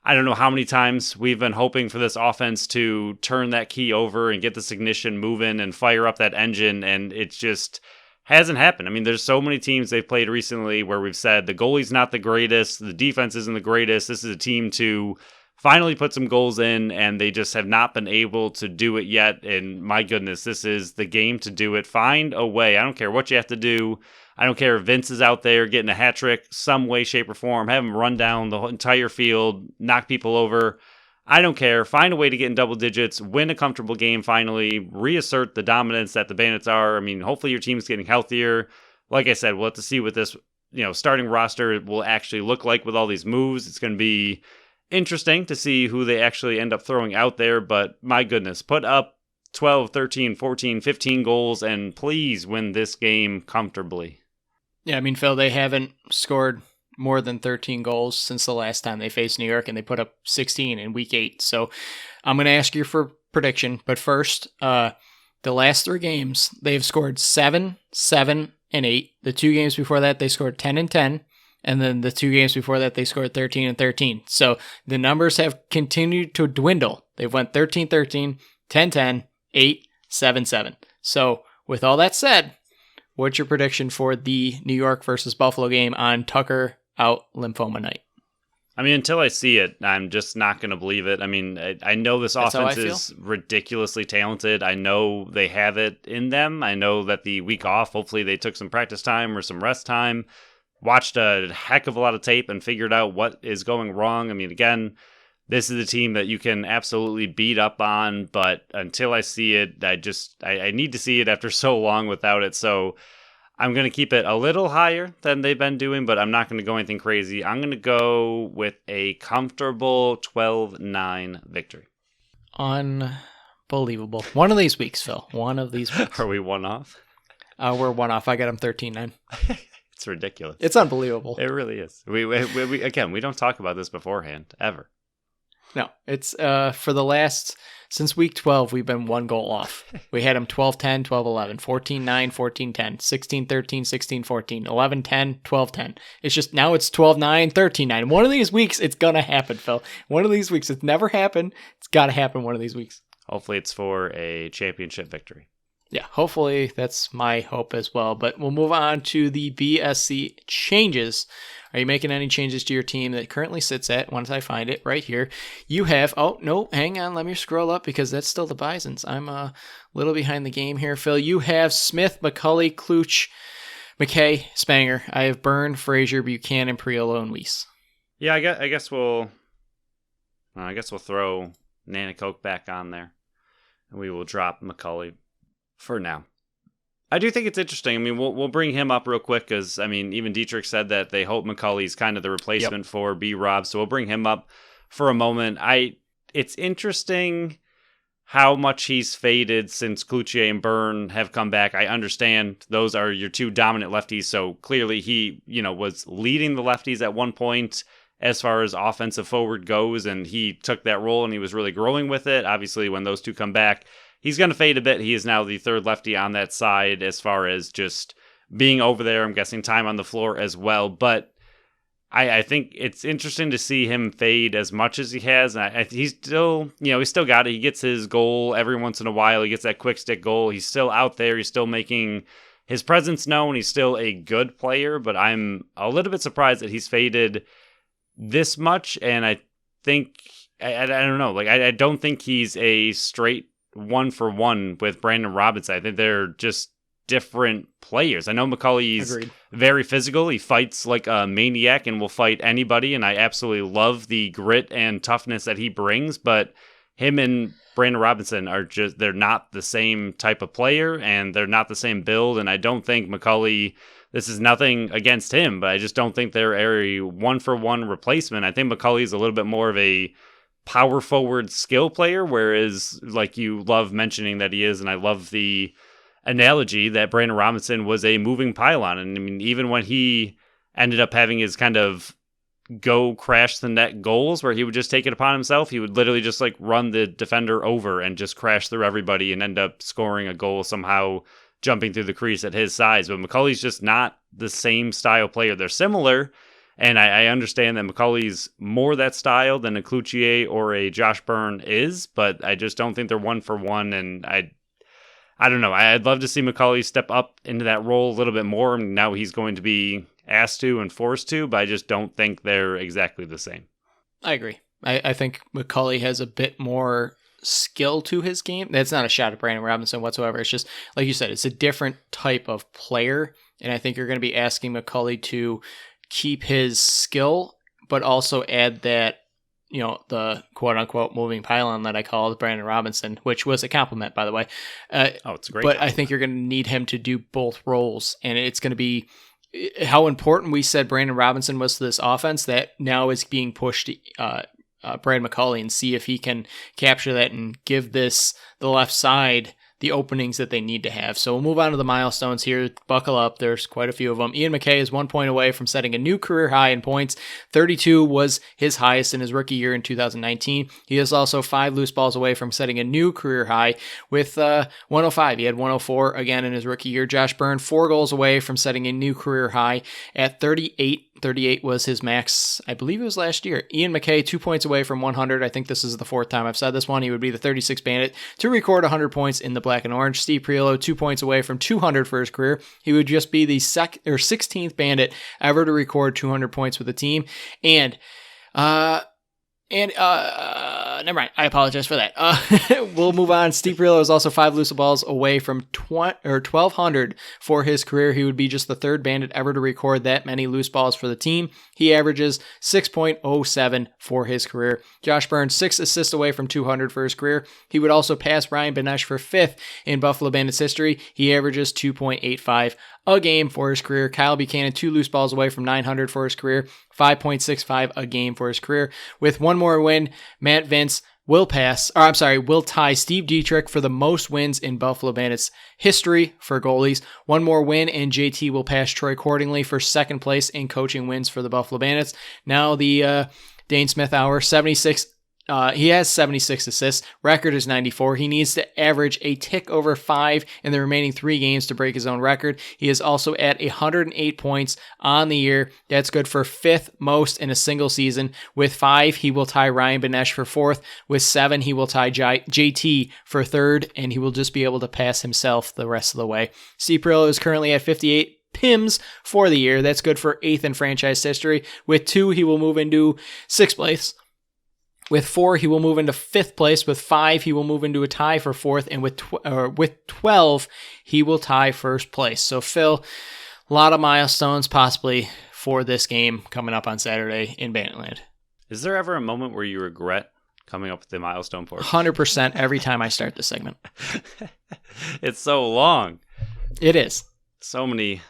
I don't know how many times we've been hoping for this offense to turn that key over and get this ignition moving and fire up that engine, and it just hasn't happened. I mean, there's so many teams they've played recently where we've said the goalie's not the greatest, the defense isn't the greatest. This is a team to finally put some goals in, and they just have not been able to do it yet. And my goodness, this is the game to do it. Find a way. I don't care what you have to do. I don't care if Vince is out there getting a hat trick some way, shape, or form. Have him run down the entire field, knock people over. I don't care. Find a way to get in double digits, win a comfortable game finally, reassert the dominance that the Bandits are. I mean, hopefully your team's getting healthier. Like I said, we'll have to see what this starting roster will actually look like with all these moves. It's going to be interesting to see who they actually end up throwing out there. But my goodness, put up 12, 13, 14, 15 goals and please win this game comfortably. Yeah, I mean, Phil, they haven't scored more than 13 goals since the last time they faced New York, and they put up 16 in Week 8. So I'm going to ask you for prediction. But first, the last 3 games, they've scored 7, 7, and 8. The 2 games before that, they scored 10 and 10. And then the 2 games before that, they scored 13 and 13. So the numbers have continued to dwindle. They've went 13, 13, 10, 10, 8, 7, 7. So with all that said, what's your prediction for the New York versus Buffalo game on Tucker out lymphoma night? I mean, until I see it, I'm just not going to believe it. I mean, I know this offense is ridiculously talented. I know they have it in them. I know that the week off, hopefully they took some practice time or some rest time, watched a heck of a lot of tape and figured out what is going wrong. I mean, again, this is a team that you can absolutely beat up on, but until I see it, I need to see it after so long without it. So I'm going to keep it a little higher than they've been doing, but I'm not going to go anything crazy. I'm going to go with a comfortable 12-9 victory. Unbelievable. One of these weeks, Phil. One of these weeks. Are we one off? We're one off. I got them 13-9. It's ridiculous. It's unbelievable. It really is. We again, we don't talk about this beforehand, ever. No, it's since week 12, we've been 1 goal off. We had them 12-10, 12-11, 14-9, 14-10, 16-13, 16-14, 11-10, 12-10. It's just now it's 12-9, 13-9. One of these weeks, it's going to happen, Phil. One of these weeks, it's never happened. It's got to happen one of these weeks. Hopefully it's for a championship victory. Yeah, hopefully that's my hope as well. But we'll move on to the BSC changes. Are you making any changes to your team that currently sits at, once I find it, right here? You have, oh, no, hang on, let me scroll up because that's still the Bisons. I'm a little behind the game here, Phil. You have Smith, McCulley, Kluch, McKay, Spanger. I have Byrne, Frazier, Buchanan, Priolo, and Weiss. Yeah, I guess we'll throw Nanakoke back on there, and we will drop McCulley for now. I do think it's interesting. I mean, we'll bring him up real quick because, I mean, even Dietrich said that they hope McCulley's kind of the replacement for B-Rob, so we'll bring him up for a moment. It's interesting how much he's faded since Cloutier and Byrne have come back. I understand those are your 2 dominant lefties, so clearly he, was leading the lefties at one point as far as offensive forward goes, and he took that role and he was really growing with it. Obviously, when those 2 come back, he's going to fade a bit. He is now the 3rd lefty on that side as far as just being over there. I'm guessing time on the floor as well. But I think it's interesting to see him fade as much as he has. And he's still, he's still got it. He gets his goal every once in a while. He gets that quick stick goal. He's still out there. He's still making his presence known. He's still a good player. But I'm a little bit surprised that he's faded this much. And I think, I don't know. I don't think he's a straight 1-for-1 with Brandon Robinson. I think they're just different players. I know McCulley's very physical. He fights like a maniac and will fight anybody, and I absolutely love the grit and toughness that he brings, but him and Brandon Robinson they're not the same type of player, and they're not the same build, and I don't think McCulley, this is nothing against him, but I just don't think they're a 1-for-1 replacement. I think McCulley's a little bit more of a power forward skill player, whereas like you love mentioning that he is, and I love the analogy that Brandon Robinson was a moving pylon. And I mean, even when he ended up having his kind of go crash the net goals where he would just take it upon himself, he would literally just like run the defender over and just crash through everybody and end up scoring a goal somehow, jumping through the crease at his size. But McCulley's just not the same style player. They're similar. And I understand that McCauley's more that style than a Cloutier or a Josh Byrne is, but I just don't think they're one for one. And I don't know. I'd love to see McCauley step up into that role a little bit more. Now he's going to be asked to and forced to, but I just don't think they're exactly the same. I agree. I think McCauley has a bit more skill to his game. That's not a shot at Brandon Robinson whatsoever. It's just, like you said, it's a different type of player. And I think you're going to be asking McCauley to keep his skill, but also add that, the quote unquote moving pylon that I called Brandon Robinson, which was a compliment, by the way. It's great. But compliment. I think you're going to need him to do both roles. And it's going to be how important we said Brandon Robinson was to this offense that now is being pushed to Brad McCauley and see if he can capture that and give the left side the openings that they need to have. So we'll move on to the milestones here. Buckle up. There's quite a few of them. Ian McKay is 1 point away from setting a new career high in points. 32 was his highest in his rookie year in 2019. He is also 5 loose balls away from setting a new career high with 105. He had 104 again in his rookie year. Josh Byrne, 4 goals away from setting a new career high at 38. 38 was his max, I believe it was last year. Ian McKay, 2 points away from 100. I think this is the 4th time I've said this one. He would be the 36th Bandit to record 100 points in the black and orange. Steve Priolo, 2 points away from 200 for his career. He would just be the 16th Bandit ever to record 200 points with a team. And never mind. I apologize for that. We'll move on. Steve Priolo is also 5 loose balls away from 1,200 for his career. He would be just the 3rd Bandit ever to record that many loose balls for the team. He averages 6.07 for his career. Josh Byrne, 6 assists away from 200 for his career. He would also pass Ryan Benesh for 5th in Buffalo Bandits history. He averages 2.85 a game for his career. Kyle Buchanan, 2 loose balls away from 900 for his career, 5.65 a game for his career. With one more win, Matt Vince will tie Steve Dietrich for the most wins in Buffalo Bandits history for goalies. One more win, and JT will pass Troy Cordingley for 2nd place in coaching wins for the Buffalo Bandits. Now the Dane Smith Hour, 76. He has 76 assists. Record is 94. He needs to average a tick over 5 in the remaining 3 games to break his own record. He is also at 108 points on the year. That's good for 5th most in a single season. With 5, he will tie Ryan Benesh for 4th. With 7, he will tie JT for 3rd, and he will just be able to pass himself the rest of the way. Steve Priolo is currently at 58 PIMs for the year. That's good for 8th in franchise history. With 2, he will move into 6th place. With 4, he will move into 5th place. With 5, he will move into a tie for 4th. And with 12, he will tie 1st place. So, Phil, a lot of milestones possibly for this game coming up on Saturday in Banditland. Is there ever a moment where you regret coming up with the milestone portion? 100% every time I start this segment. It's so long. It is. So many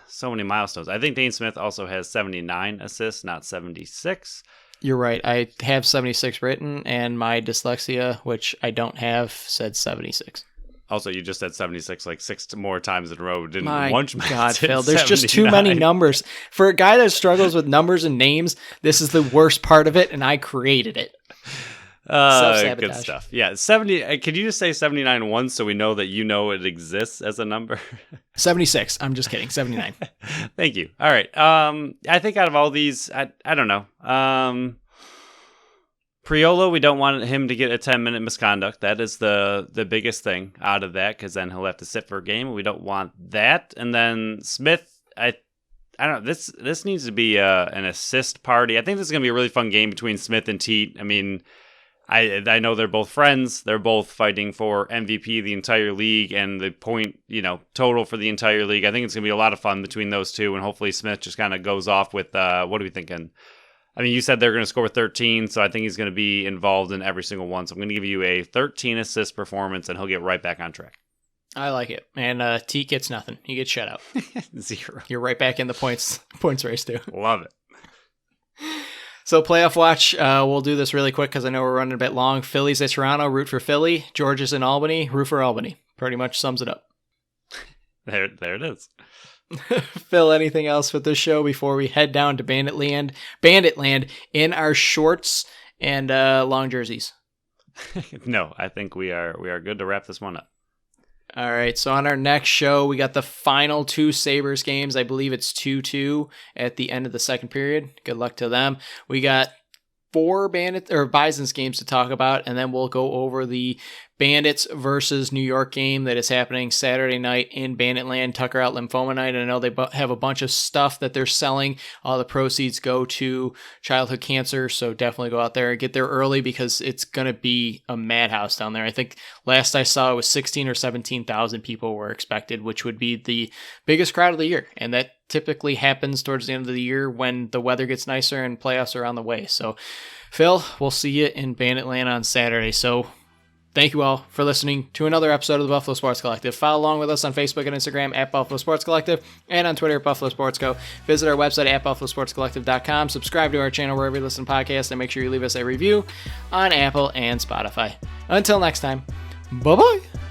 milestones. I think Dane Smith also has 79 assists, not 76. You're right. I have 76 written, and my dyslexia, which I don't have, said 76. Also, you just said 76 like 6 more times in a row. Didn't My once God, Phil, there's just too many numbers. For a guy that struggles with numbers and names, this is the worst part of it, and I created it. Good stuff. Yeah, 70. Can you just say 79 once so we know that it exists as a number? 76. I'm just kidding. 79. Thank you. All right. I think out of all these, I don't know. Priolo, we don't want him to get a 10-minute misconduct. That is the biggest thing out of that, because then he'll have to sit for a game. We don't want that. And then Smith, I don't know. This needs to be an assist party. I think this is going to be a really fun game between Smith and Teat. I mean, I know they're both friends. They're both fighting for MVP the entire league and the point, total for the entire league. I think it's going to be a lot of fun between those two, and hopefully Smith just kind of goes off with, what are we thinking? I mean, you said they're going to score 13, so I think he's going to be involved in every single one. So I'm going to give you a 13 assist performance, and he'll get right back on track. I like it. And Teat gets nothing. He gets shut out. 0. You're right back in the points race, too. Love it. So playoff watch, we'll do this really quick because I know we're running a bit long. Philly's at Toronto, root for Philly. Georgia's in Albany, root for Albany. Pretty much sums it up. There it is. Phil, anything else with this show before we head down to Banditland in our shorts and long jerseys? No, I think we are good to wrap this one up. All right, so on our next show, we got the final 2 Sabres games. I believe it's 2-2 at the end of the second period. Good luck to them. We got 4 Bisons games to talk about, and then we'll go over the Bandits versus New York game that is happening Saturday night in Banditland, Tucker Out Lymphoma Night. I know they have a bunch of stuff that they're selling. All the proceeds go to childhood cancer, so definitely go out there and get there early because it's going to be a madhouse down there. I think last I saw it was 16 or 17,000 people were expected, which would be the biggest crowd of the year, and that typically happens towards the end of the year when the weather gets nicer and playoffs are on the way. So, Phil, we'll see you in Banditland on Saturday. So, thank you all for listening to another episode of the Buffalo Sports Collective. Follow along with us on Facebook and Instagram at Buffalo Sports Collective and on Twitter at Buffalo Sports Co. Visit our website at buffalosportscollective.com. Subscribe to our channel wherever you listen to podcasts, and make sure you leave us a review on Apple and Spotify. Until next time, bye-bye.